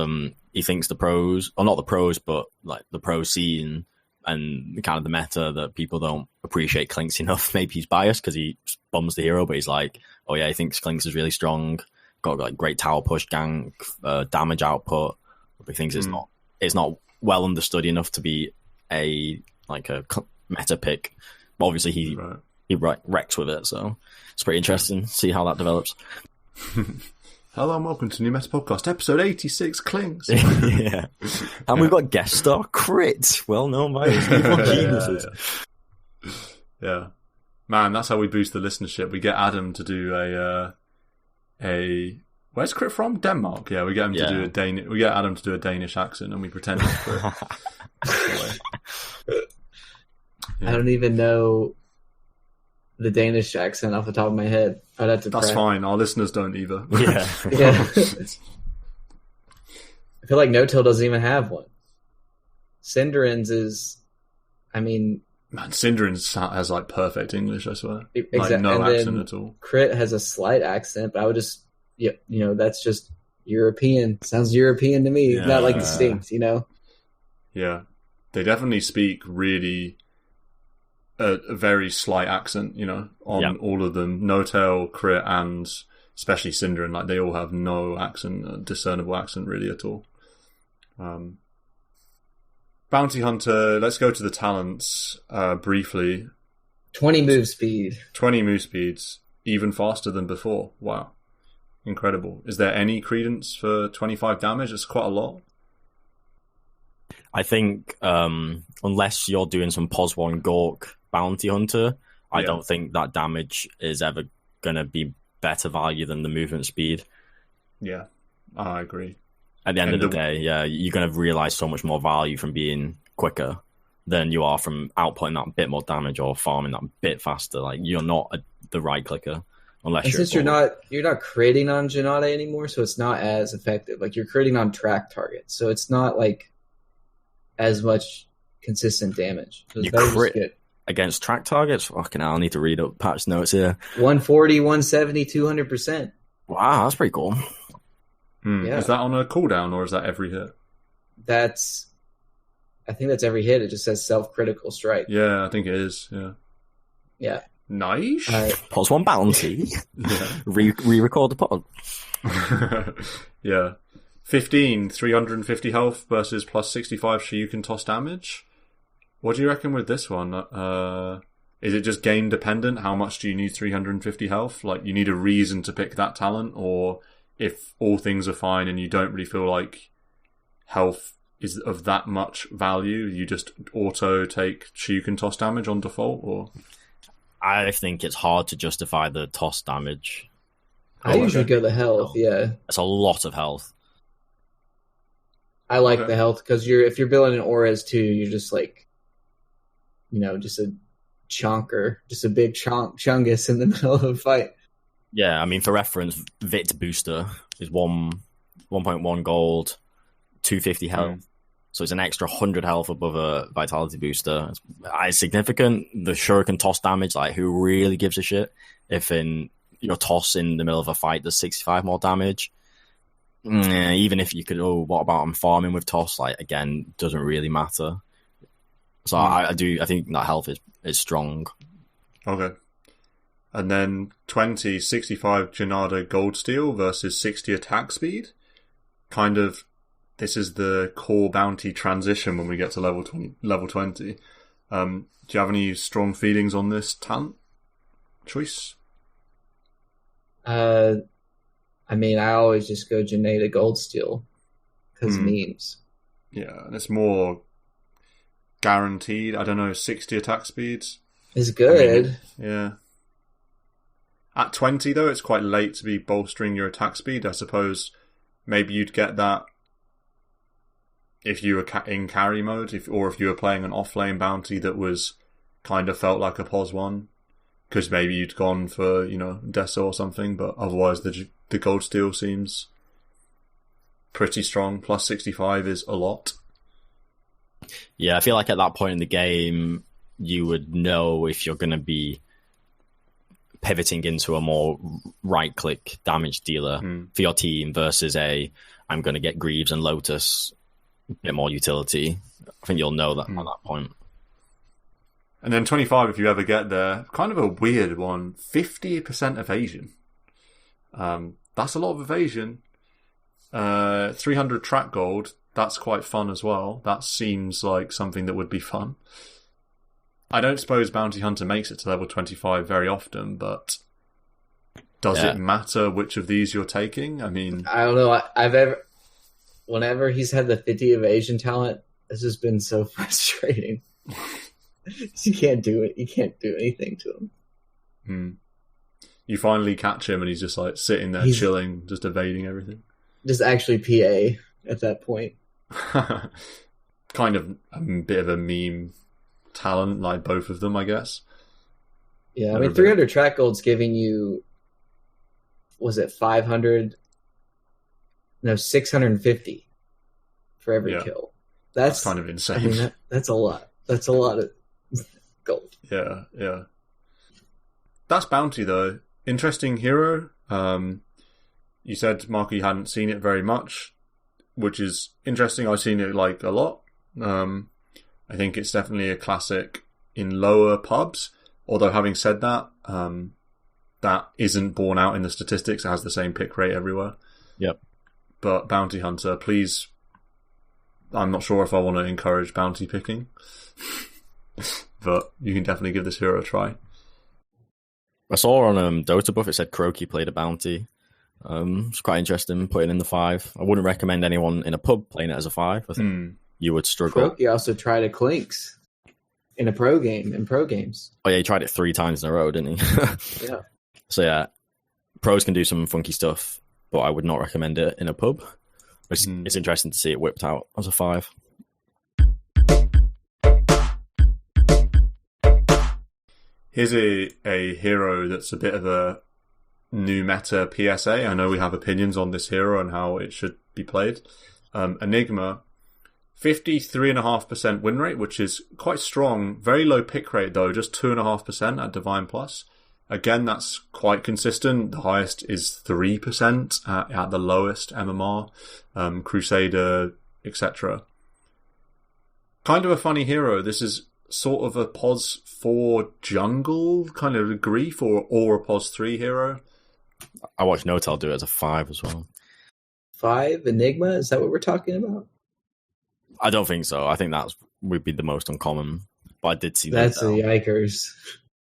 he thinks the pros, or not the pros, but like the pro scene and kind of the meta, that people don't appreciate Clinks enough. Maybe he's biased because he bums the hero, but he's like, oh yeah, he thinks Clinks is really strong, got like great tower push, gank, damage output, but he thinks it's not well understood enough to be a meta pick. But obviously he wrecks with it, so it's pretty interesting to see how that develops. Hello and welcome to New Meta Podcast, episode 86, Clinks. Yeah. And we've got guest star Crit, well known by his geniuses. Yeah. Man, that's how we boost the listenership. We get Adam to do a where's Crit from? Denmark. Yeah, we get him to do we get Adam to do a Danish accent and we pretend it's Crit. I don't even know the Danish accent off the top of my head. I'd have to. That's fine. Our listeners don't either. Yeah. Yeah. I feel like No-Till doesn't even have one. Cinderen's is, I mean... Man, Cinderen's has like perfect English, I swear. Exactly. Like no accent at all. Crit has a slight accent, but I would just, that's just European. Sounds European to me. Yeah. Not like distinct, Yeah. They definitely speak really a very slight accent, on all of them. No-Tail, Crit, and especially Cinderen, like they all have no accent, discernible accent really at all. Bounty Hunter, let's go to the talents briefly. 20 move speed. 20 move speeds, even faster than before. Wow. Incredible. Is there any credence for 25 damage? It's quite a lot. I think unless you're doing some POS 1 Gork Bounty Hunter, I don't think that damage is ever going to be better value than the movement speed. Yeah, I agree. At the end of the day, you're going to realize so much more value from being quicker than you are from outputting that bit more damage or farming that bit faster. Like you're not the right clicker unless you're not critting on DotA anymore, so it's not as effective. Like you're critting on track targets, so it's not like as much consistent damage. So you crit against track targets? Fucking hell, I need to read up patch notes here. 140, 170, 200%. Wow, that's pretty cool. Yeah. Is that on a cooldown or is that every hit? I think that's every hit. It just says self-critical strike. Yeah, I think it is. Yeah. Yeah. Nice. POS 1 bounty. Yeah. Re-record the pod. Yeah. 15, 350 health versus plus 65 Shoryuken toss damage. What do you reckon with this one? Is it just game dependent? How much do you need 350 health? Like, you need a reason to pick that talent, or if all things are fine and you don't really feel like health is of that much value, you just auto take Shoryuken toss damage on default? Or I think it's hard to justify the toss damage. I usually go the health, yeah. It's a lot of health. I like the health because if you're building an Orez too, you're just like, just a chonker, just a big chungus in the middle of a fight. Yeah, I mean, for reference, Vit booster is 1.1 gold, 250 health. So it's an extra 100 health above a vitality booster. It's significant. The Shuriken toss damage, like, who really gives a shit if in your toss in the middle of a fight does 65 more damage? Even if you could, what about I'm farming with toss? Like, again, doesn't really matter. So I think that health is strong. Okay. And then 20, 65 Janada Gold Steel versus 60 attack speed. Kind of, this is the core bounty transition when we get to level 20. Do you have any strong feelings on this talent choice? I mean, I always just go Janada Gold Steel because memes. Yeah, and it's more guaranteed. I don't know, 60 attack speeds. It's good. I mean, yeah. At 20, though, it's quite late to be bolstering your attack speed. I suppose maybe you'd get that if you were in carry mode, or if you were playing an off-lane bounty that was kind of felt like a POS 1, because maybe you'd gone for, Dessa or something, but otherwise the Gold Steel seems pretty strong. Plus 65 is a lot. Yeah, I feel like at that point in the game, you would know if you're going to be pivoting into a more right-click damage dealer for your team versus I'm going to get Greaves and Lotus, a bit more utility. I think you'll know that at that point. And then 25, if you ever get there, kind of a weird one, 50% evasion. That's a lot of evasion. 300 track gold, that's quite fun as well. That seems like something that would be fun. I don't suppose Bounty Hunter makes it to level 25 very often, but does it matter which of these you're taking? I mean, I don't know. Whenever he's had the 50 evasion talent, it's just been so frustrating. You can't do it. You can't do anything to him. You finally catch him and he's just like sitting there chilling, just evading everything. Just actually PA at that point. Kind of a bit of a meme talent, like both of them, I guess. Yeah, I Never mean, been. 300 track gold's giving you, was it 500? No, 650 for every Yeah. kill. That's kind of insane. I mean, that's a lot. That's a lot of gold. Yeah, yeah. That's Bounty, though. Interesting hero. You said, Marco, you hadn't seen it very much, which is interesting. I've seen it like a lot. I think it's definitely a classic in lower pubs. Although having said that, that isn't borne out in the statistics. It has the same pick rate everywhere. Yep. But Bounty Hunter, please. I'm not sure if I want to encourage bounty picking, but you can definitely give this hero a try. I saw on DotA buff it said Croaky played a bounty. It's quite interesting putting in the 5. I wouldn't recommend anyone in a pub playing it as a 5. I think you would struggle. Croaky also tried a Clinks in a pro games. Oh yeah, he tried it 3 times in a row, didn't he? Yeah. So yeah, pros can do some funky stuff, but I would not recommend it in a pub. It's interesting to see it whipped out as a 5. Here's a hero that's a bit of a new meta PSA. I know we have opinions on this hero and how it should be played. Enigma, 53.5% win rate, which is quite strong. Very low pick rate though, just 2.5% at Divine Plus. Again, that's quite consistent. The highest is 3% at the lowest MMR, Crusader, etc. Kind of a funny hero. This is sort of a POS 4 jungle, kind of a Grief or a POS 3 hero. I watched Notel do it as a 5 as well. 5 Enigma? Is that what we're talking about? I don't think so. I think that would be the most uncommon. But I did see that's the yikers.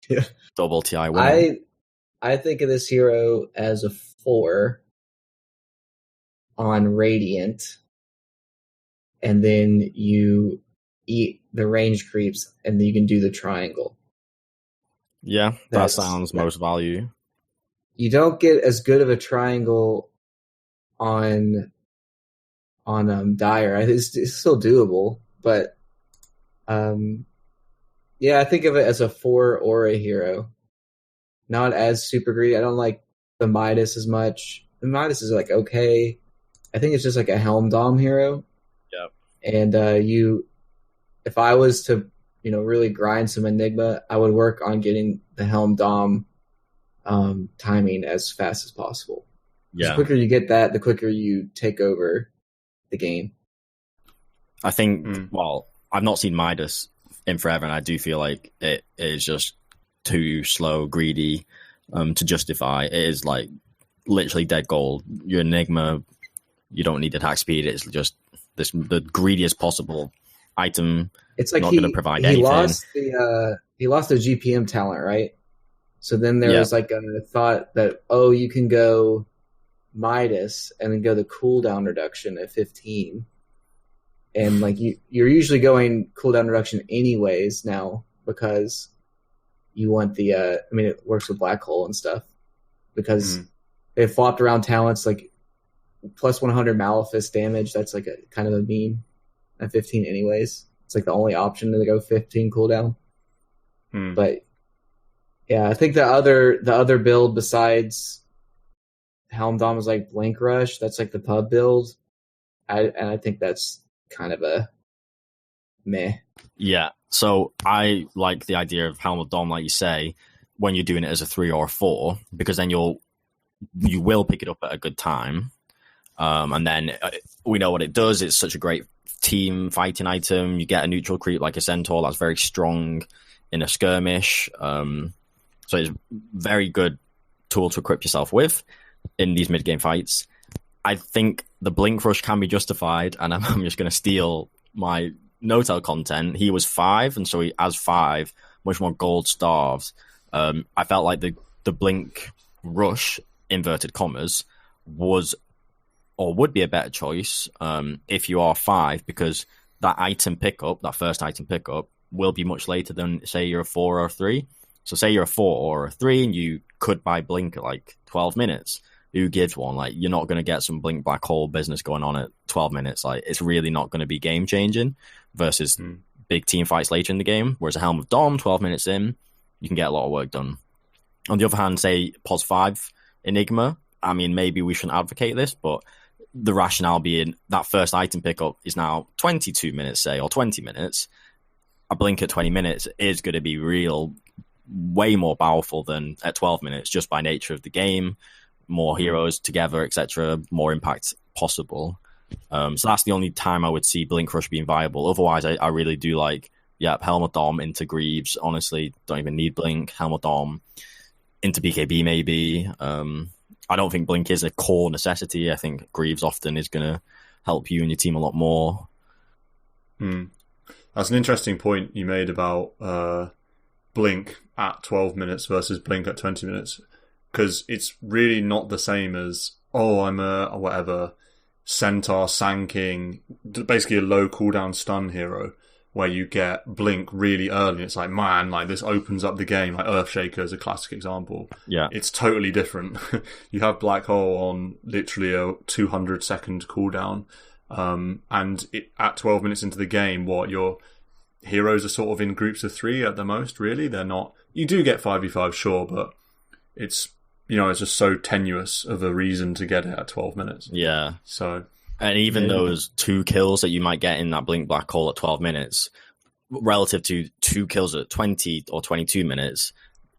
Yeah. Double TI winner. I think of this hero as a 4 on Radiant, and then you eat the range creeps, and then you can do the triangle. Yeah, that sounds most value. You don't get as good of a triangle on Dire. It's still doable, but yeah, I think of it as a 4 aura hero. Not as super greedy. I don't like the Midas as much. The Midas is like okay. I think it's just like a Helm Dom hero. Yep. And if I was to, really grind some Enigma, I would work on getting the Helm Dom timing as fast as possible. Yeah. The quicker you get that, the quicker you take over the game. I think, well, I've not seen Midas in forever, and I do feel like it is just too slow, greedy to justify. It is like literally dead gold. Your Enigma, you don't need attack speed. It's just the greediest possible item. It's like not going to provide anything. He lost the GPM talent, right? So then there was like a thought that, you can go Midas and then go the cooldown reduction at 15. And like you're usually going cooldown reduction anyways now because you want the it works with Black Hole and stuff because they flopped around talents like plus 100 Malefice damage. That's like a kind of a meme at 15 anyways. It's like the only option to go 15 cooldown. But yeah, I think the other build besides Helm Dom is like Blink Rush. That's like the pub build. I think that's kind of a meh. Yeah, so I like the idea of Helm Dom, like you say, when you're doing it as a 3 or a 4, because then you will pick it up at a good time. And then we know what it does. It's such a great team fighting item. You get a neutral creep like a Centaur that's very strong in a skirmish. So it's a very good tool to equip yourself with in these mid-game fights. I think the Blink Rush can be justified, and I'm just going to steal my Notel content. He was 5, and so he, as 5, much more gold starved. I felt like the Blink Rush, inverted commas, was or would be a better choice if you are 5, because that first item pickup, will be much later than, say, you're a 4 or a 3. So say you're a 4 or a 3, and you could buy Blink at like 12 minutes. Who gives one? Like, you're not going to get some Blink Black Hole business going on at 12 minutes. Like, it's really not going to be game changing versus big team fights later in the game. Whereas a Helm of Dom, 12 minutes in, you can get a lot of work done. On the other hand, say POS 5 Enigma, I mean, maybe we shouldn't advocate this, but the rationale being that first item pickup is now 22 minutes, say, or 20 minutes. A blink at 20 minutes is going to be way more powerful than at 12 minutes, just by nature of the game, more heroes together, etc., more impact possible. So that's the only time I would see Blink Rush being viable. Otherwise, I really do like, Helmet Dom into Greaves. Honestly, don't even need Blink. Helmet Dom into BKB maybe. I don't think Blink is a core necessity. I think Greaves often is going to help you and your team a lot more. That's an interesting point you made about Blink at 12 minutes versus Blink at 20 minutes. Because it's really not the same as, I'm a whatever Centaur, Sand King, basically a low cooldown stun hero, where you get Blink really early. And it's like, man, like this opens up the game. Like Earthshaker is a classic example. Yeah. It's totally different. You have Black Hole on literally a 200-second cooldown. And at 12 minutes into the game, your heroes are sort of in groups of 3 at the most, really. They're not... You do get 5v5, sure, but it's... it's just so tenuous of a reason to get it at 12 minutes. Yeah. So, and even those 2 kills that you might get in that Blink Black Hole at 12 minutes, relative to 2 kills at 20 or 22 minutes,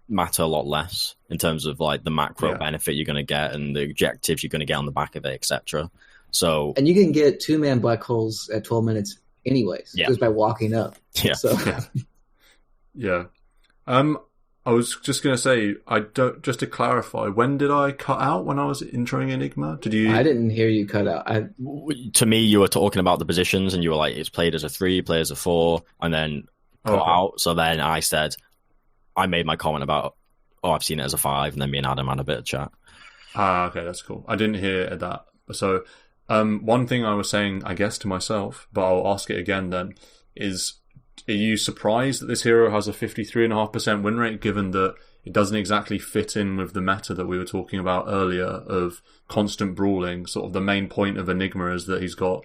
matter a lot less in terms of like the macro benefit you're going to get and the objectives you're going to get on the back of it, etc. So, and you can get 2-man Black Holes at 12 minutes anyways, just by walking up. Yeah. So. Yeah. I was just going to say, just to clarify, when did I cut out when I was introing Enigma? Did you? I didn't hear you cut out. To me, you were talking about the positions and you were like, it's played as a 3, played as a 4, and then cut out. So then I said, I made my comment about, I've seen it as a 5, and then me and Adam had a bit of chat. Okay, that's cool. I didn't hear that. So one thing I was saying, I guess, to myself, but I'll ask it again then, is... Are you surprised that this hero has a 53.5% win rate, given that it doesn't exactly fit in with the meta that we were talking about earlier of constant brawling? Sort of the main point of Enigma is that he's got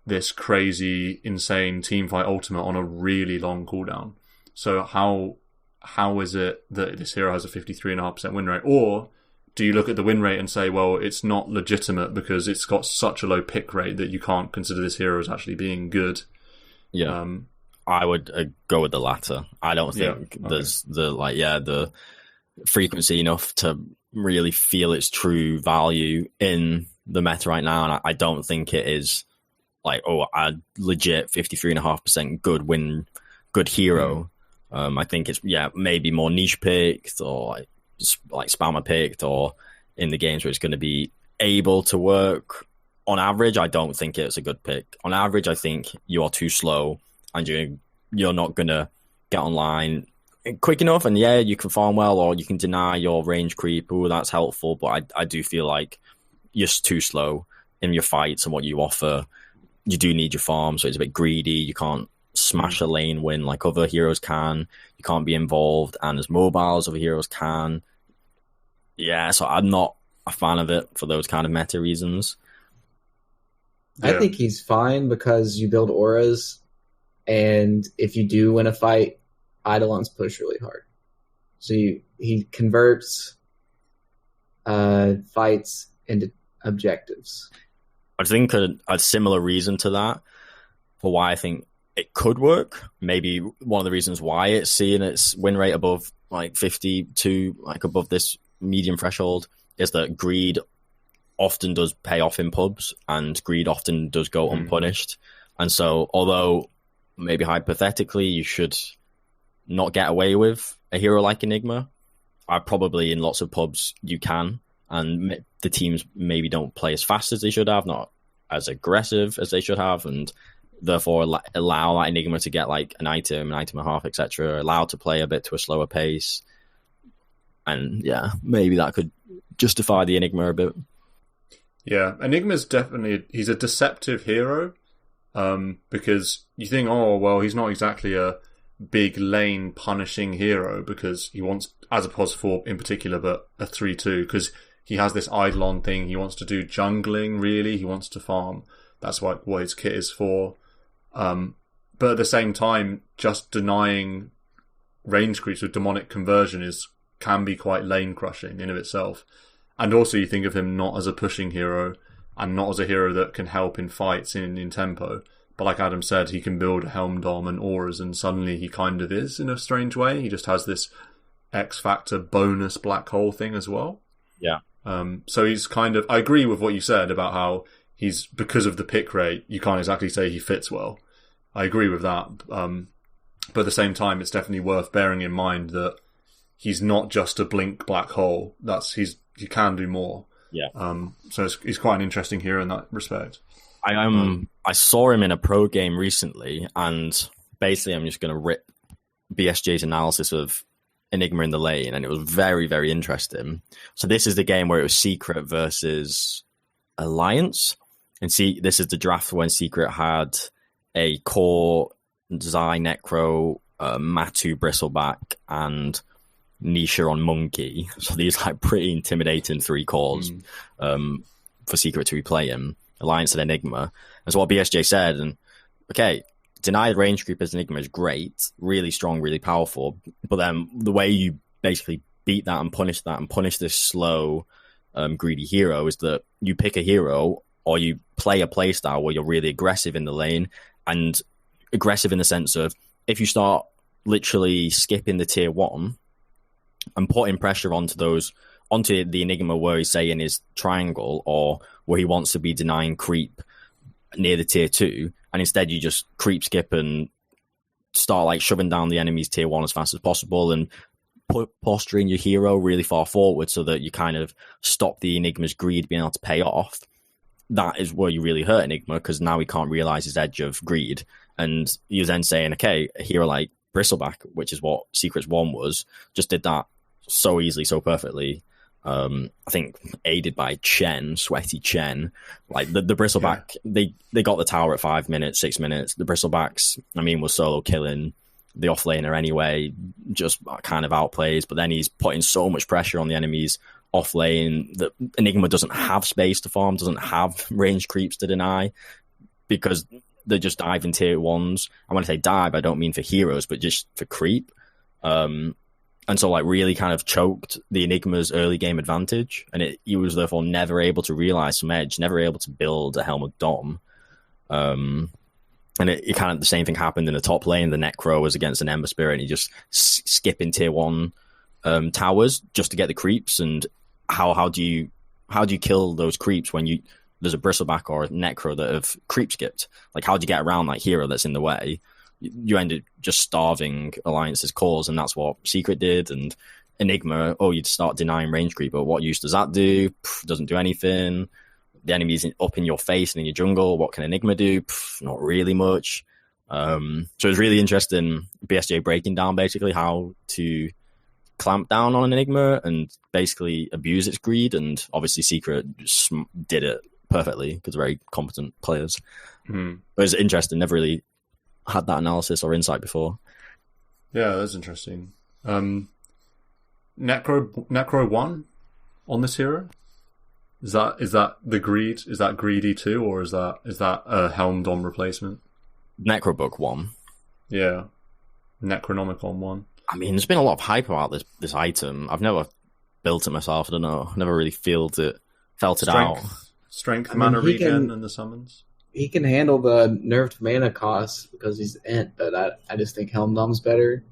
this crazy, insane teamfight ultimate on a really long cooldown. So how is it that this hero has a 53.5% win rate? Or do you look at the win rate and say, well, it's not legitimate because it's got such a low pick rate that you can't consider this hero as actually being good? Yeah. I would go with the latter. I don't think there's the frequency enough to really feel its true value in the meta right now. And I don't think it is like, a legit 53.5% good hero. I think it's, maybe more niche picked or like spammer picked, or in the games where it's going to be able to work. On average, I don't think it's a good pick. On average, I think you are too slow and you're not going to get online quick enough, and you can farm well, or you can deny your range creep. That's helpful, but I do feel like you're too slow in your fights and what you offer. You do need your farm, so it's a bit greedy. You can't smash a lane win like other heroes can. You can't be involved and as mobile as other heroes can. Yeah, so I'm not a fan of it for those kind of meta reasons. I think he's fine because you build auras, and if you do win a fight, Eidolons push really hard. So he converts fights into objectives. I think a similar reason to that for why I think it could work, maybe one of the reasons why it's seeing its win rate above like 52, like above this medium threshold, is that greed often does pay off in pubs, and greed often does go unpunished. And so, although maybe hypothetically you should not get away with a hero like Enigma, probably in lots of pubs you can, and the teams maybe don't play as fast as they should have, not as aggressive as they should have, and therefore allow that Enigma to get like an item and a half, etc., allowed to play a bit to a slower pace. And maybe that could justify the Enigma a bit. Yeah, Enigma's definitely, he's a deceptive hero, because you think, he's not exactly a big lane punishing hero, because he wants, as a pos 4 in particular, but a 3-2, because he has this Eidolon thing, he wants to do jungling, really, he wants to farm. That's what his kit is for. But at the same time, just denying range creeps with demonic conversion can be quite lane crushing in of itself. And also you think of him not as a pushing hero and not as a hero that can help in fights in tempo. But like Adam said, he can build Helm Dom and auras, and suddenly he kind of is in a strange way. He just has this X Factor bonus black hole thing as well. Yeah. So he's kind of... I agree with what you said about how he's... Because of the pick rate, you can't exactly say he fits well. I agree with that. But at the same time, it's definitely worth bearing in mind that he's not just a blink black hole. He can do more. Yeah. So he's quite an interesting hero in that respect. I saw him in a pro game recently, and basically I'm just going to rip BSJ's analysis of Enigma in the lane, and it was very, very interesting. So this is the game where it was Secret versus Alliance, and this is the draft when Secret had a core Zai Necro, Matu Bristleback, and Nisha on Monkey. So these like pretty intimidating 3 cores for Secret to be playing. Alliance and Enigma. That's what BSJ said. And okay, denied range creep as Enigma is great, really strong, really powerful. But then the way you basically beat that and punish this slow, greedy hero is that you pick a hero or you play a playstyle where you're really aggressive in the lane, and aggressive in the sense of if you start literally skipping the tier 1 and putting pressure onto the Enigma where he's saying his triangle, or where he wants to be denying creep near the tier 2, and instead you just creep skip and start like shoving down the enemy's tier 1 as fast as possible and posturing your hero really far forward so that you kind of stop the Enigma's greed being able to pay off. That is where you really hurt Enigma, because now he can't realize his edge of greed. And you're then saying, okay, a hero like Bristleback, which is what Secret's 1 was, just did that so easily, so perfectly. I think aided by Sweaty Chen. Like the Bristleback, they got the tower at 5 minutes, 6 minutes. The Bristlebacks, was solo killing the offlaner anyway, just kind of outplays. But then he's putting so much pressure on the enemies off lane that Enigma doesn't have space to farm, doesn't have range creeps to deny, because they just dive in tier 1s. And when I say dive, I don't mean for heroes, but just for creep. And so, like, really kind of choked the Enigma's early game advantage, and he was therefore never able to realize some edge, never able to build a Helm of Dom. And it kind of the same thing happened in the top lane. The Necro was against an Ember Spirit, and he just skipping tier 1 towers just to get the creeps. And how do you kill those creeps when there's a Bristleback or a Necro that have creep skipped? Like, how do you get around that hero that's in the way? You ended just starving Alliance's cause, and that's what Secret did. And Enigma, you'd start denying range creep, but what use does that do? Doesn't do anything. The enemy's up in your face and in your jungle. What can Enigma do? Not really much. So it was really interesting, BSJ breaking down basically how to clamp down on an Enigma and basically abuse its greed, and obviously Secret did it perfectly because they're very competent players. But it was interesting, never really had that analysis or insight before. Yeah, that's interesting. Necro 1 on this hero? Is that the greed? Is that greedy too, or is that a Helm Dom replacement? Necrobook 1. Yeah. Necronomicon 1. There's been a lot of hype about this item. I've never built it myself, I don't know. I've never really felt it out. Strength, mana regen, and the summons. He can handle the nerfed mana cost because he's Ent, but I just think Helm Dom's better.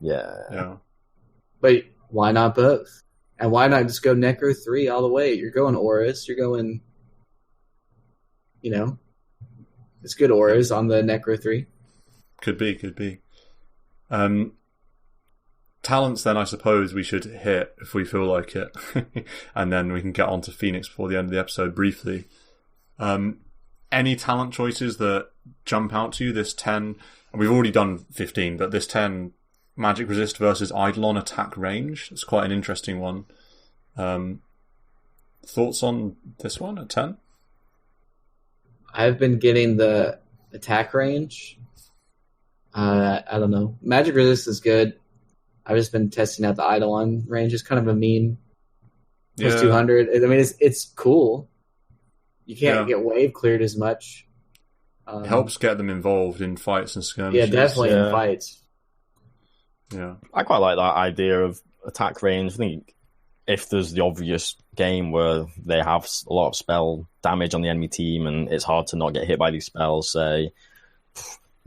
Yeah. But why not both? And why not just go Necro 3 all the way? You're going Auras, you're going, it's good Auras on the Necro 3. Could be. Talents then, I suppose we should hit if we feel like it. And then we can get on to Phoenix before the end of the episode briefly. Any talent choices that jump out to you? This 10, and we've already done 15, but this 10 magic resist versus Eidolon attack range. It's quite an interesting one. Thoughts on this one at 10? I've been getting the attack range. I don't know. Magic resist is good. I've just been testing out the Eidolon range. It's kind of a meme. Plus 200. It's cool. You can't get wave cleared as much. Helps get them involved in fights and skirmishes. Yeah, definitely in fights. Yeah. I quite like that idea of attack range. I think if there's the obvious game where they have a lot of spell damage on the enemy team and it's hard to not get hit by these spells, say,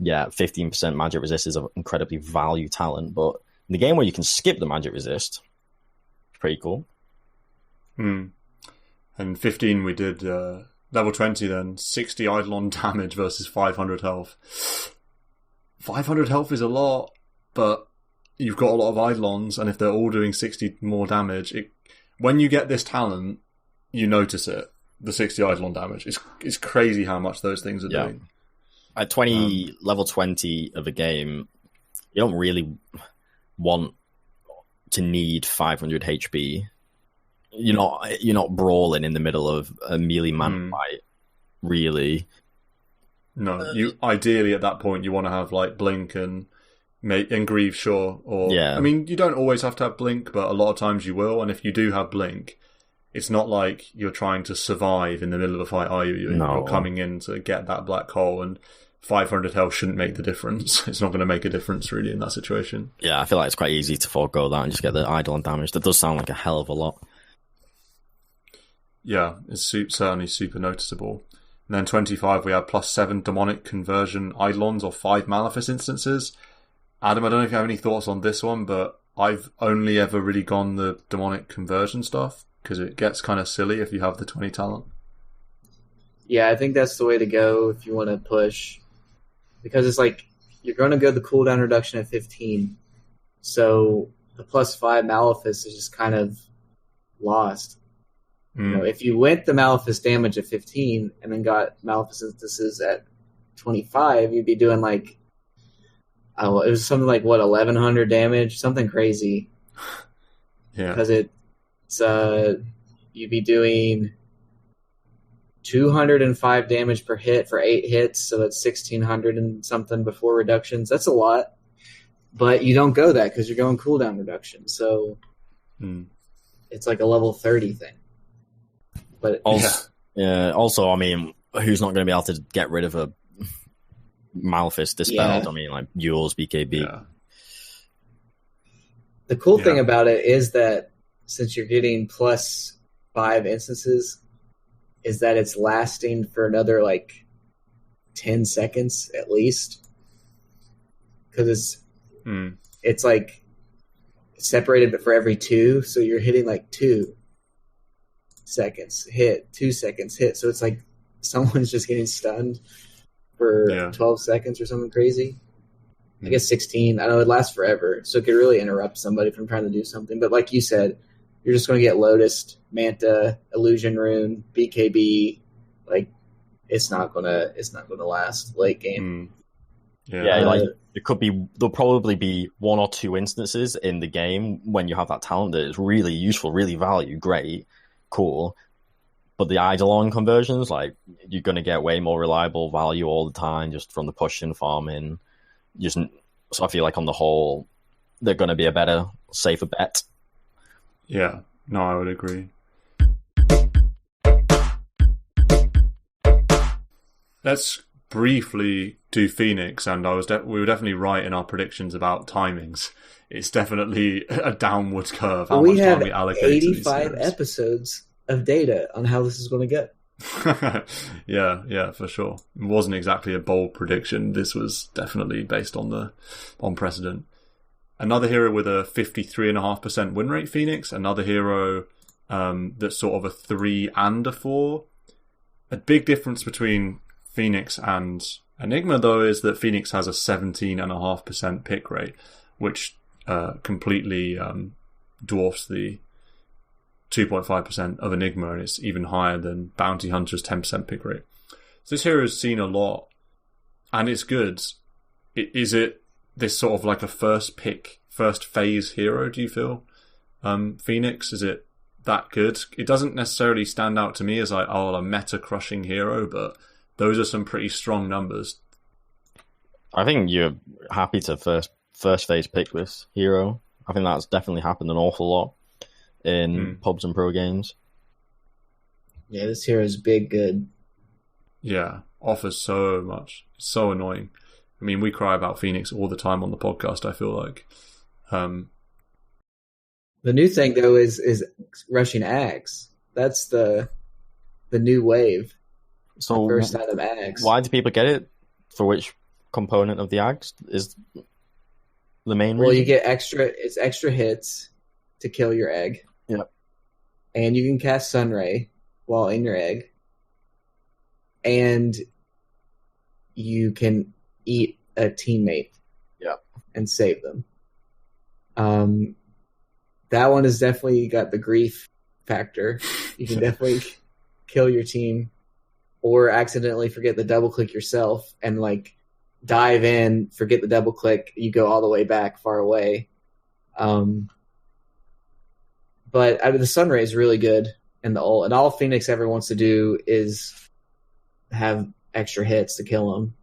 15% magic resist is an incredibly value talent, but in the game where you can skip the magic resist, pretty cool. And 15 we did level 20 then, 60 Eidolon damage versus 500 health. 500 health is a lot, but you've got a lot of Eidolons, and if they're all doing 60 more damage, when you get this talent, you notice it. The 60 Eidolon damage. It's crazy how much those things are doing. At level 20 of a game, you don't really want to need 500 HP. You're not brawling in the middle of a melee man fight, really. No, you ideally at that point you want to have like Blink and Grieve, sure. Or I mean, you don't always have to have Blink, but a lot of times you will. And if you do have Blink, it's not like you're trying to survive in the middle of a fight, are you? You're coming in to get that black hole, and 500 health shouldn't make the difference. It's not going to make a difference really in that situation. Yeah, I feel like it's quite easy to forego that and just get the Eidolon damage. That does sound like a hell of a lot. Yeah, it's certainly super noticeable. And then 25, we have +7 demonic conversion Eidolons or 5 Malefice instances. Adam, I don't know if you have any thoughts on this one, but I've only ever really gone the demonic conversion stuff because it gets kind of silly if you have the 20 talent. Yeah, I think that's the way to go if you want to push. Because it's like, you're going to go the cooldown reduction at 15. So the +5 Malefice is just kind of lost. You know, if you went the Malefice damage at 15 and then got Malefice instances at 25, you'd be doing like, it was something like 1,100 damage, something crazy. Yeah, because you'd be doing 205 damage per hit for 8 hits, so that's 1,600 and something before reductions. That's a lot, but you don't go that because you're going cooldown reduction. So it's like a level 30 thing. But also, I mean, who's not going to be able to get rid of a Malefice dispelled? I mean, like Yule's BKB. Yeah. The cool thing about it is that since you're getting +5 instances, is that it's lasting for another like 10 seconds at least, because it's like separated, but for every 2, so you're hitting like 2 seconds hit, 2 seconds hit, so it's like someone's just getting stunned for 12 seconds or something crazy. I guess 16. I know it lasts forever, so it could really interrupt somebody from trying to do something. But like you said, you're just going to get Lotus, Manta, Illusion Rune, BKB. Like it's not gonna last late game. Like there'll probably be 1 or 2 instances in the game when you have that talent that is really useful, really value, great, cool. But the Eidolon conversions, like you're going to get way more reliable value all the time just from the push and farming. So I feel like on the whole, they're going to be a better, safer bet. Yeah, no, I would agree. Let's briefly do Phoenix, and we were definitely right in our predictions about timings. It's definitely a downward curve. How much time we allocate 85 episodes of data on how this is going to get. yeah, for sure. It wasn't exactly a bold prediction. This was definitely based on precedent. Another hero with a 53.5% win rate, Phoenix. Another hero that's sort of a 3 and a 4. A big difference between Phoenix and Enigma, though, is that Phoenix has a 17.5% pick rate, which completely dwarfs the 2.5% of Enigma, and it's even higher than Bounty Hunter's 10% pick rate. So this hero is seen a lot, and it's good. Is it this sort of like a first phase hero, do you feel? Phoenix, is it that good? It doesn't necessarily stand out to me as like, a meta-crushing hero, but those are some pretty strong numbers. I think you're happy to first phase pick this hero. I think that's definitely happened an awful lot in pubs and pro games. Yeah, this hero is big good. Yeah, offers so much. So annoying. I mean, we cry about Phoenix all the time on the podcast, I feel like. The new thing though is rushing ags. That's the new wave. So First item ags. Why do people get it? For which component of the ags is the main reason? Well, you get extra hits to kill your egg. Yep. And you can cast Sunray while in your egg. And you can eat a teammate. Yep. And save them. That one has definitely got the grief factor. You can definitely kill your team or accidentally forget the double click yourself and like dive in, forget the double click, you go all the way back far away. But the Sunray is really good in the ult, and all Phoenix ever wants to do is have extra hits to kill them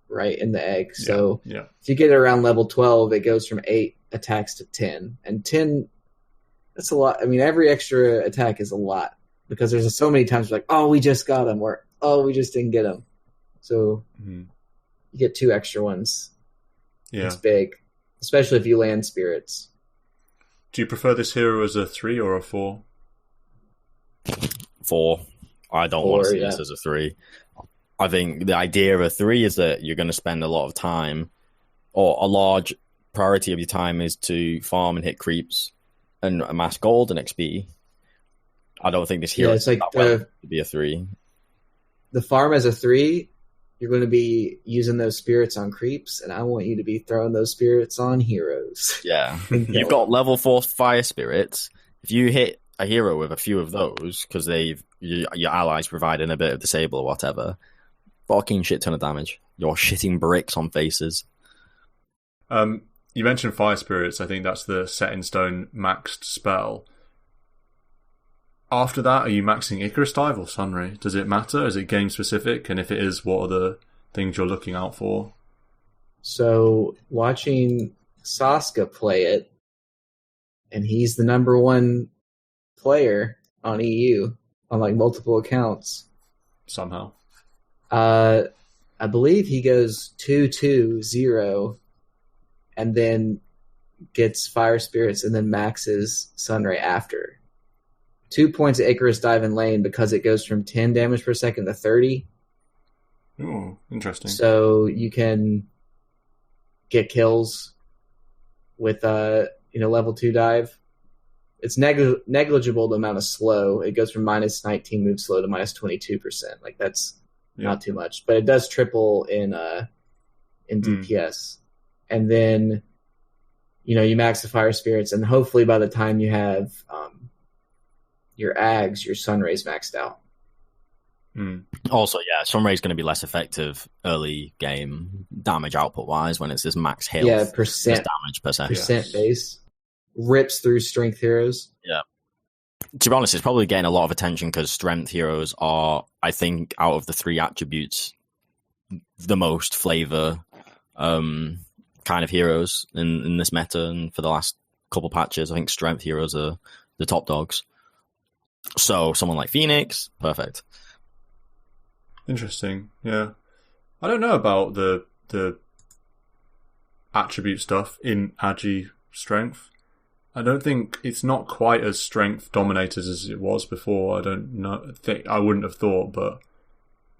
right in the egg. So if you get it around level 12, it goes from 8 attacks to 10. And 10, that's a lot. I mean, every extra attack is a lot because there's so many times like, oh, we just got him, or oh, we just didn't get him. So you get 2 extra ones. Yeah. It's big, especially if you land spirits. Do you prefer this hero as a 3 or a 4? 4. I don't want to see this as a 3. I think the idea of a 3 is that you're going to spend a lot of time, or a large priority of your time is to farm and hit creeps and amass gold and XP. I don't think this hero is like to be a 3. The farm as a 3, you're going to be using those spirits on creeps, and I want you to be throwing those spirits on heroes. Yeah. You've got level 4 fire spirits. If you hit a hero with a few of those, because your allies providing a bit of disable or whatever, fucking shit ton of damage. You're shitting bricks on faces. You mentioned fire spirits. I think that's the set in stone maxed spell. After that, are you maxing Icarus Dive or Sunray? Does it matter? Is it game specific? And if it is, what are the things you're looking out for? So, watching Saska play it, and he's the number 1 player on EU on like multiple accounts. Somehow. I believe he goes 2-2-0 and then gets fire spirits and then maxes Sunray after. 2 points at Icarus Dive in lane because it goes from 10 damage per second to 30. Oh, interesting. So you can get kills with level 2 dive. It's negligible the amount of slow. It goes from minus 19 move slow to minus 22%. Like that's not too much, but it does triple in DPS. And then you max the fire spirits, and hopefully by the time you have your ags, your Sunray's maxed out. Also, Sunray's going to be less effective early game damage output wise when it's this max health. Yeah, percent damage per second. Percent base rips through strength heroes. Yeah. To be honest, it's probably getting a lot of attention because strength heroes are, I think, out of the 3 attributes, the most flavor kind of heroes in this meta, and for the last couple patches, I think strength heroes are the top dogs. So someone like Phoenix, perfect. Interesting. Yeah, I don't know about the attribute stuff in Agi strength. I don't think it's not quite as strength dominated as it was before. I don't know. I wouldn't have thought, but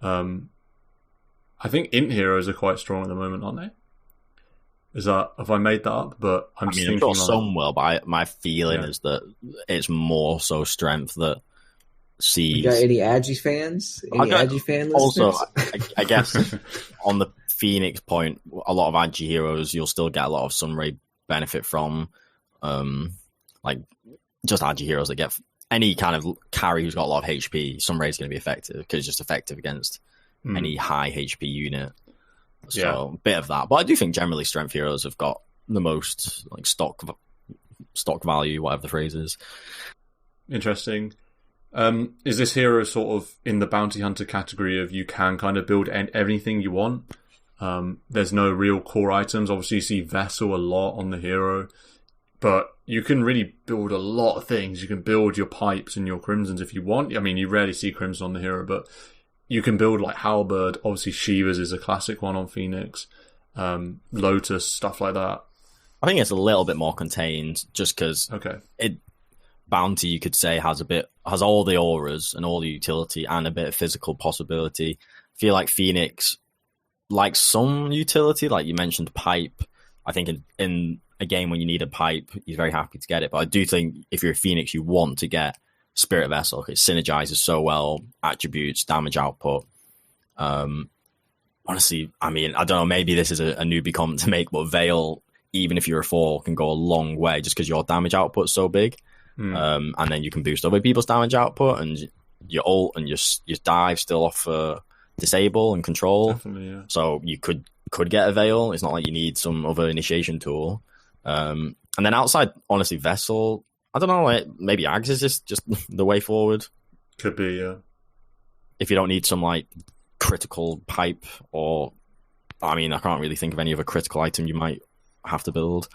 I think int heroes are quite strong at the moment, aren't they? Have I made that up? But I'm sure some will, but my feeling is that it's more so strength that sees. You got any Agi fans? Any Agi fan listeners? Also, I guess on the Phoenix point, a lot of Agi heroes, you'll still get a lot of Sunray benefit from. Like just Agi heroes that get any kind of carry who's got a lot of HP. Sunray is going to be effective because it's just effective against any high HP unit. So a bit of that, but I do think generally strength heroes have got the most like stock value, whatever the phrase is. Interesting. Is this hero sort of in the bounty hunter category of you can kind of build anything you want? There's no real core items. Obviously, you see Vessel a lot on the hero, but you can really build a lot of things. You can build your pipes and your crimsons if you want. I mean, you rarely see crimson on the hero, but you can build like Halberd. Obviously, Shiva's is a classic one on Phoenix. Lotus, stuff like that. I think it's a little bit more contained, just because Bounty, you could say, has all the auras and all the utility and a bit of physical possibility. I feel like Phoenix, like some utility, like you mentioned pipe. I think in a game when you need a pipe, you're very happy to get it. But I do think if you're a Phoenix, you want to get Spirit Vessel. It synergizes so well, attributes, damage output. Honestly, I mean, I don't know, maybe this is a newbie comment to make, but Veil, even if you're a 4, can go a long way just because your damage output's so big. And then you can boost other people's damage output, and your ult and your dive still offer disable and control. Definitely, yeah. So you could get a Veil. It's not like you need some other initiation tool. And then outside, honestly, Vessel, I don't know, like maybe Ags is just the way forward. Could be, yeah. If you don't need some like critical pipe, or I mean, I can't really think of any other critical item you might have to build.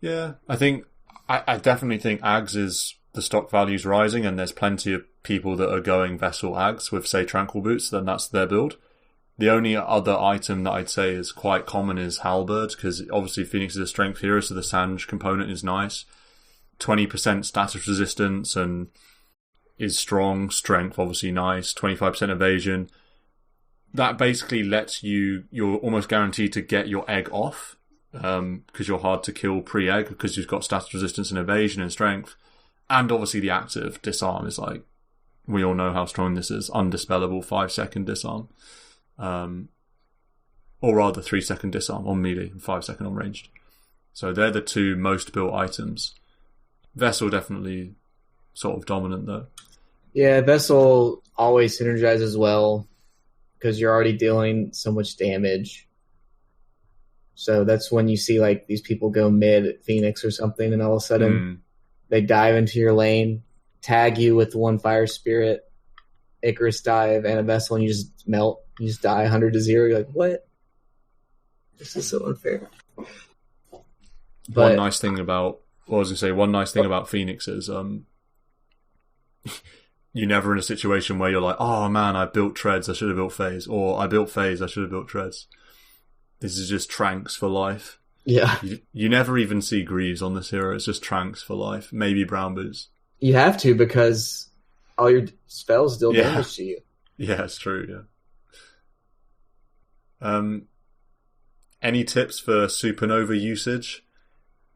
Yeah, I definitely think Ags is the stock value's rising, and there's plenty of people that are going Vessel Ags with, say, Tranquil Boots, then that's their build. The only other item that I'd say is quite common is Halberd, because obviously Phoenix is a strength hero, so the Sange component is nice. 20% status resistance and is strong. Strength, obviously nice. 25% evasion. That basically lets you're almost guaranteed to get your egg off, because you're hard to kill pre-egg, because you've got status resistance and evasion and strength. And obviously the active disarm is like, we all know how strong this is. Undispellable 5-second disarm. Or rather 3-second disarm on melee and 5-second on ranged. So they're the two most built items. Vessel definitely sort of dominant though. Yeah, Vessel always synergizes well because you're already dealing so much damage. So that's when you see like these people go mid at Phoenix or something, and all of a sudden they dive into your lane, tag you with one Fire Spirit, Icarus dive, and a Vessel, and you just melt. You just die 100 to 0. You're like, what? This is so unfair. But one nice thing about Phoenix is you're never in a situation where you're like, oh man, I built treads, I should have built phase, or I built phase, I should have built treads. This is just Tranks for life. Yeah. You never even see Greaves on this hero. It's just Tranks for life. Maybe Brown Boots. You have to, because all your spells deal damage to you. Yeah, it's true, yeah. Any tips for Supernova usage?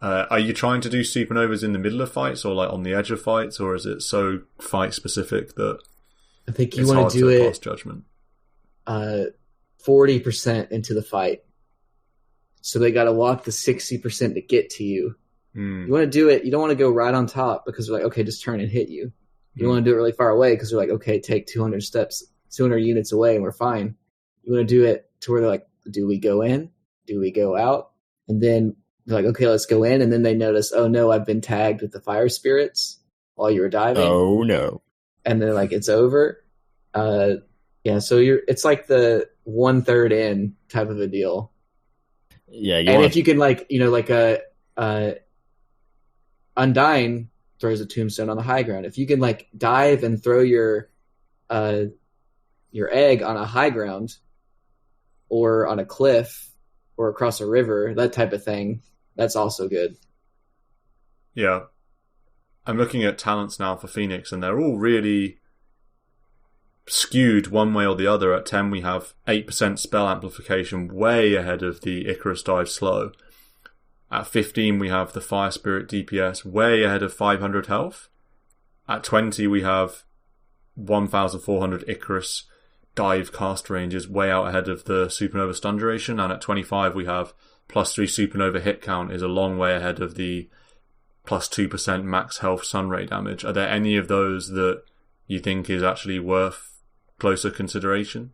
Are you trying to do Supernovas in the middle of fights, or like on the edge of fights, or is it so fight specific that I think you want to do it pass judgment? 40% into the fight. So they got to walk the 60% to get to you. You want to do it. You don't want to go right on top because they're like, okay, just turn and hit you. You want to do it really far away because they're like, okay, take 200 steps, 200 units away, and we're fine. You want to do it to where they're like, do we go in? Do we go out? And then they're like, okay, let's go in. And then they notice, oh no, I've been tagged with the Fire Spirits while you were diving. Oh no. And then like, it's over. Yeah, so it's like the 1/3 in type of a deal. Yeah, if you can like, like Undying throws a tombstone on the high ground. If you can like dive and throw your egg on a high ground or on a cliff or across a river, that type of thing, that's also good. Yeah. I'm looking at talents now for Phoenix, and they're all really skewed one way or the other. At 10 we have 8% spell amplification, way ahead of the Icarus dive slow. At 15 we have the Fire Spirit DPS, way ahead of 500 health. At 20 we have 1400 Icarus dive cast ranges, way out ahead of the Supernova stun duration. And at 25 we have +3 Supernova hit count, is a long way ahead of the +2% max health sunray damage. Are there any of those that you think is actually worth closer consideration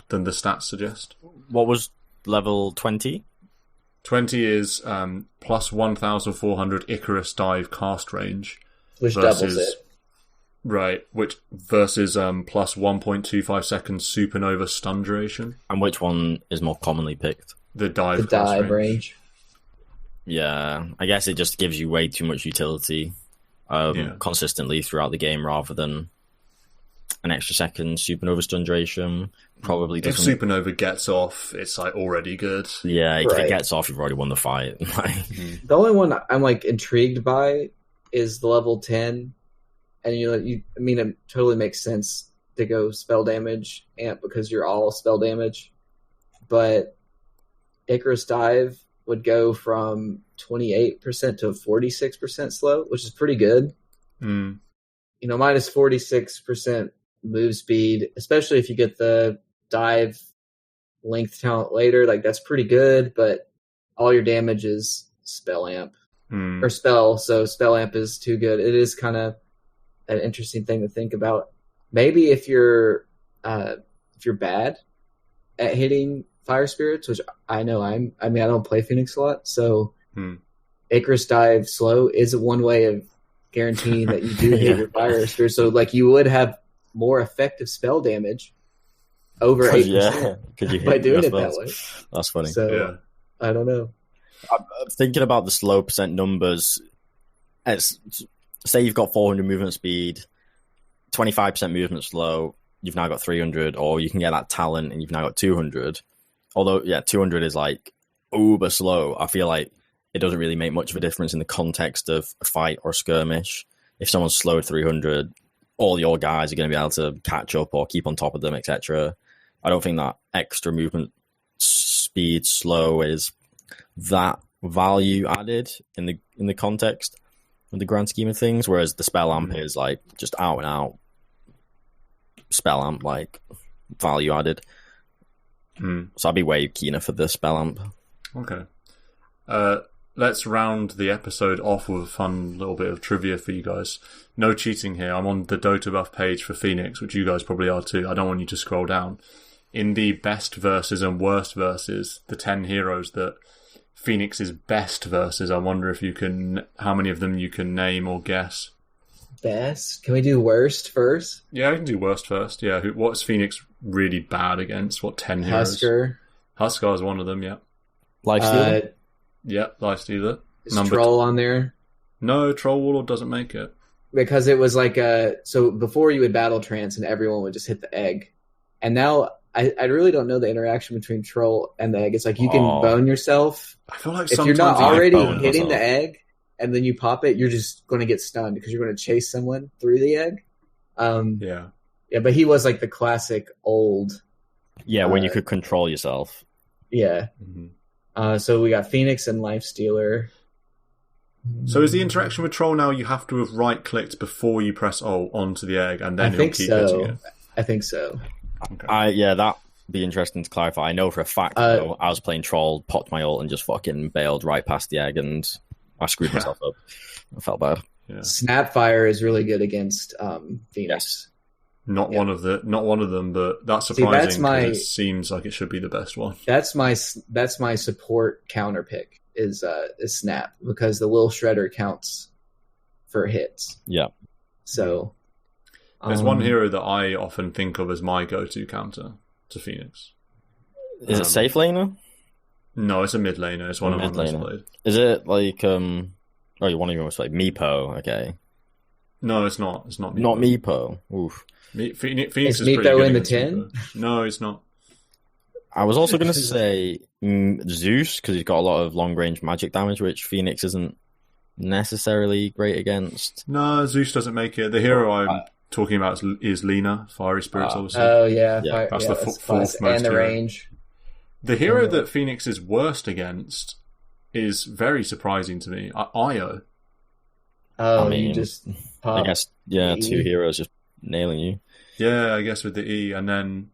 than the stats suggest? What was level 20? 20 is +1400 Icarus dive cast range, which doubles it. Right, which versus +1.25 seconds Supernova stun duration. And which one is more commonly picked? The dive range. Yeah, I guess it just gives you way too much utility consistently throughout the game, rather than an extra second Supernova stun duration. Probably If doesn't. Supernova gets off, it's like already good. Yeah, if Right. it gets off, you've already won the fight. The only one I'm like intrigued by is the level 10, and it totally makes sense to go spell damage amp because you're all spell damage, but Icarus Dive would go from 28% to 46% slow, which is pretty good. Mm. Minus 46% move speed, especially if you get the dive length talent later, like that's pretty good, but all your damage is spell amp or spell, so spell amp is too good. It is kind of an interesting thing to think about. Maybe if you're bad at hitting fire spirits, which I know I don't play Phoenix a lot, so Icarus Dive slow is one way of guaranteeing that you do hit your fire spirit. So like you would have more effective spell damage over 8% by doing it that way. That's funny. So I don't know. I'm thinking about the slow percent numbers. Say you've got 400 movement speed, 25% movement slow, you've now got 300, or you can get that talent and you've now got 200. Although, 200 is like uber slow. I feel like it doesn't really make much of a difference in the context of a fight or skirmish. If someone's slowed 300, all your guys are going to be able to catch up or keep on top of them, etc. I don't think that extra movement speed slow is that value added in the context of the grand scheme of things, whereas the spell amp is like just out and out spell amp, like value added. So I'd be way keener for the spell amp. Okay. Let's round the episode off with a fun little bit of trivia for you guys. No cheating here. I'm on the Dota buff page for Phoenix, which you guys probably are too. I don't want you to scroll down. In the best versus and worst versus, the 10 heroes that Phoenix is best versus, I wonder if how many of them you can name or guess. Best? Can we do worst first? Yeah, I can do worst first. Yeah, what's Phoenix really bad against? What 10 heroes? Huskar is one of them, yeah. Lifestealer? Yeah, Lifestealer. Is Troll on there? No, Troll Warlord doesn't make it. Because it was like so before you would battle trance and everyone would just hit the egg. And now I really don't know the interaction between Troll and the egg. It's like you can bone yourself. I feel like if you're not already hitting the egg and then you pop it, you're just going to get stunned because you're going to chase someone through the egg. Yeah, but he was like the classic old. Yeah, when you could control yourself. Yeah. So we got Phoenix and Lifestealer. So is the interaction with Troll now you have to have right-clicked before you press Alt onto the egg and then he'll keep hitting it? I think so. Okay. That'd be interesting to clarify. I know for a fact, though, I was playing Troll, popped my ult, and just fucking bailed right past the egg, and I screwed myself up. I felt bad. Yeah. Snapfire is really good against Phoenix. Yes. Not one of them, but that's surprising because it seems like it should be the best one. That's my support counter pick is Snap, because the Will Shredder counts for hits. Yeah. So there's one hero that I often think of as my go-to counter to Phoenix. Is it safe laner? No, it's a mid laner. It's one of my most played. Is it like you one of your most played Meepo? Okay. No, it's not. It's not Meepo. Not Meepo. Oof. Phoenix is pretty Meepo good in the 10? No, it's not. I was also going to say Zeus, because he's got a lot of long-range magic damage, which Phoenix isn't necessarily great against. No, Zeus doesn't make it. The hero I'm talking about is Lina, Fiery Spirits, obviously. Oh, yeah. That's the fourth most and the hero. range. The hero that Phoenix is worst against is very surprising to me. Io. Oh, you just pop. I guess, two heroes just nailing you. Yeah, I guess with the E, and then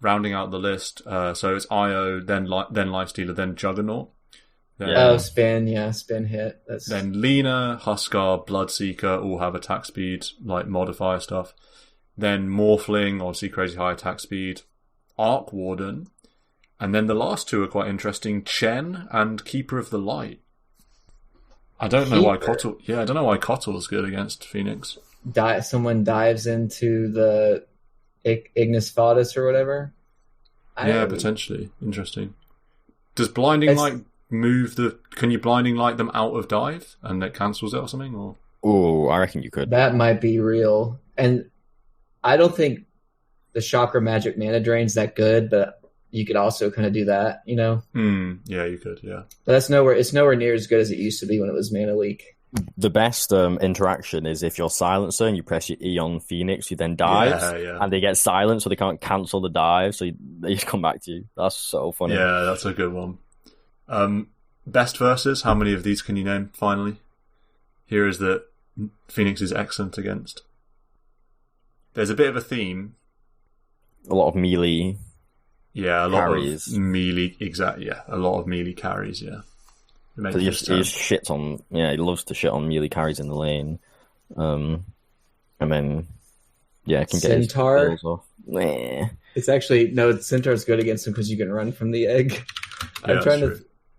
rounding out the list, so it's Io, then Lifestealer, then Juggernaut. Then, spin hit. Then Lina, Huskar, Bloodseeker all have attack speed, like modifier stuff. Then Morphling, obviously crazy high attack speed. Arc Warden, and then the last two are quite interesting, Chen and Keeper of the Light. I don't know why Kotl is good against Phoenix. Someone dives into the Ignis Fatuus or whatever. Potentially. Interesting. Does Blinding Light can you Blinding Light them out of dive and it cancels it or something? Or Oh, I reckon you could. That might be real. And I don't think the Chakra Magic Mana Drain's that good, but you could also kind of do that, you know? Yeah, you could, yeah. But it's nowhere near as good as it used to be when it was Mana Leak. The best interaction is if you're Silencer and you press your E on Phoenix, you then dives, and they get silent, so they can't cancel the dive, so they just come back to you. That's so funny. Yeah, that's a good one. Best versus, how many of these can you name, finally? Here is that Phoenix is excellent against. There's a bit of a theme. A lot of melee. Yeah, a carries. Lot of melee. Exactly. Yeah, a lot of melee carries. Yeah. So he shits on. Yeah, he loves to shit on melee carries in the lane. And then, it can get Centaur. his off. Nah. It's actually Centaur's good against him because you can run from the egg. Yeah,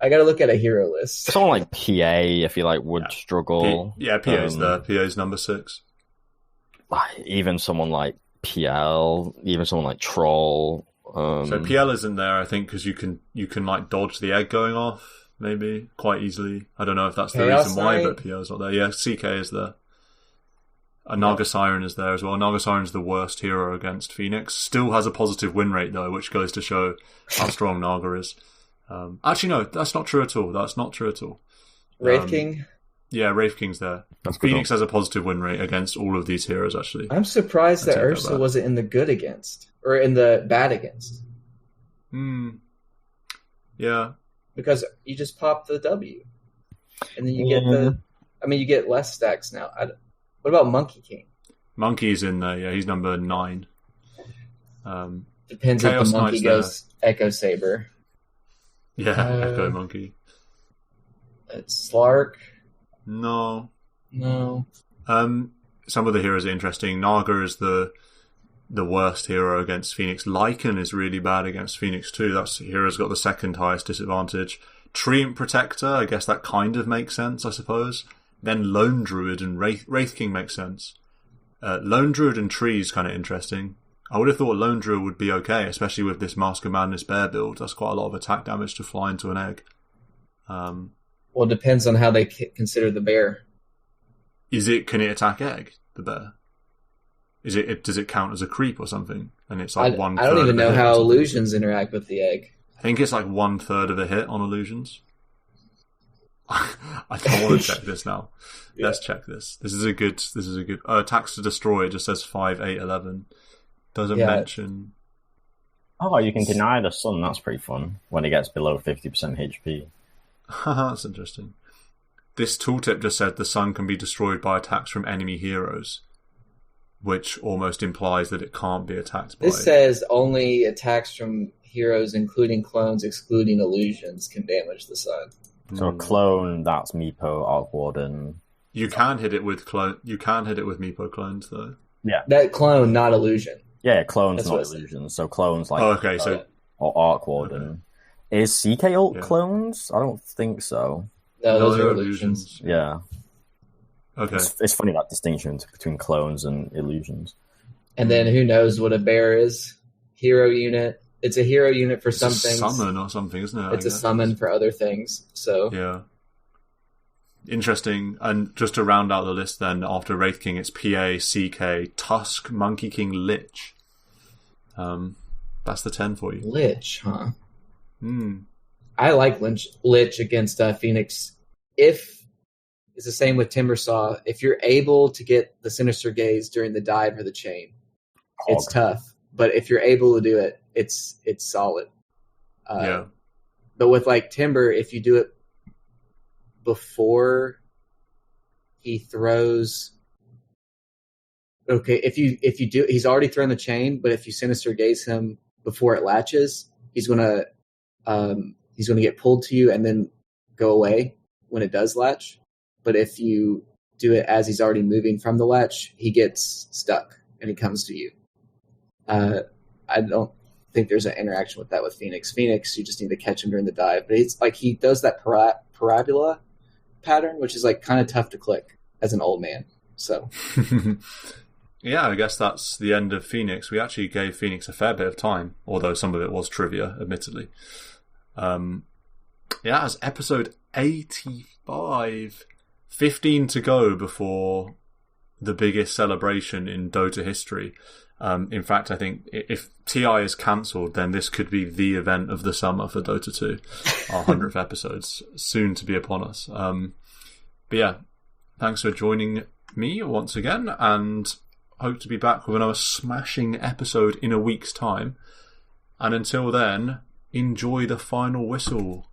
I gotta look at a hero list. Someone like PA, I feel like would struggle. PA's there. PA's number 6. Even someone like PL, even someone like Troll. So PL isn't there, I think, because you can like dodge the egg going off. Maybe quite easily. I don't know if that's the reason why, but PL's not there. Yeah, CK is there. Naga Siren is there as well. Naga Siren's the worst hero against Phoenix. Still has a positive win rate though, which goes to show how strong Naga is. Actually, no, that's not true at all. Wraith King? Yeah, Wraith King's there. Phoenix has a positive win rate against all of these heroes, actually. I'm surprised that Ursa wasn't in the good against, or in the bad against. Yeah. Because you just pop the W. And then you get you get less stacks now. What about Monkey King? Monkey's in there, yeah, he's number 9. Depends Chaos if the monkey Knight's goes Echo Saber. Yeah, Echo Monkey. It's Slark. No. Some of the heroes are interesting. Naga is the worst hero against Phoenix. Lycan is really bad against Phoenix too. That's the hero's got the second highest disadvantage. Treant Protector, I guess that kind of makes sense, I suppose. Then Lone Druid and Wraith King makes sense. Lone Druid and Tree is kind of interesting. I would have thought Lone Druid would be okay, especially with this Mask of Madness Bear build. That's quite a lot of attack damage to fly into an egg. Well, it depends on how they consider the bear. Can it attack egg, the bear? Does it count as a creep or something? And it's like I don't even know how illusions interact with the egg. I think it's like 1/3 of a hit on illusions. I don't want to check this now. Yeah. Let's check this. This is a good. Attacks to destroy. It just says 5, 8, 11. Doesn't mention. Oh, you can deny the sun. That's pretty fun when it gets below 50% HP. That's interesting. This tooltip just said the sun can be destroyed by attacks from enemy heroes, which almost implies that it can't be attacked by... This says only attacks from heroes, including clones, excluding illusions, can damage the sun. So a clone, that's Meepo, Arc Warden. You can hit it with Meepo clones, though. Yeah. That clone, not illusion. Yeah, clones, not illusions. So clones like... Oh, okay, or Arc Warden. Okay. Is CK ult clones? I don't think so. No, those are illusions. Yeah. Okay. It's funny, that distinction between clones and illusions. And then who knows what a bear is? Hero unit. It's a hero unit for some things. It's a summon or something, isn't it? It's a summon for other things. So yeah. Interesting. And just to round out the list then, after Wraith King, it's PA, CK, Tusk, Monkey King, Lich. That's the 10 for you. Lich, huh? I like Lich against Phoenix. If it's the same with Timbersaw, if you're able to get the Sinister Gaze during the dive or the chain, it's tough. But if you're able to do it, it's solid. Yeah. But with like Timber, if you do it before he throws, if you do, he's already thrown the chain. But if you Sinister Gaze him before it latches, he's gonna get pulled to you and then go away when it does latch. But if you do it as he's already moving from the latch, he gets stuck and he comes to you. I don't think there's an interaction with that with Phoenix. Phoenix, you just need to catch him during the dive. But it's like he does that parabola pattern, which is like kind of tough to click as an old man. So yeah, I guess that's the end of Phoenix. We actually gave Phoenix a fair bit of time, although some of it was trivia, admittedly. It's episode 85. 15 to go before the biggest celebration in Dota history. In fact, I think if TI is cancelled, then this could be the event of the summer for Dota 2. Our 100th episode's soon to be upon us. But yeah, thanks for joining me once again, and hope to be back with another smashing episode in a week's time. And until then, enjoy the final whistle.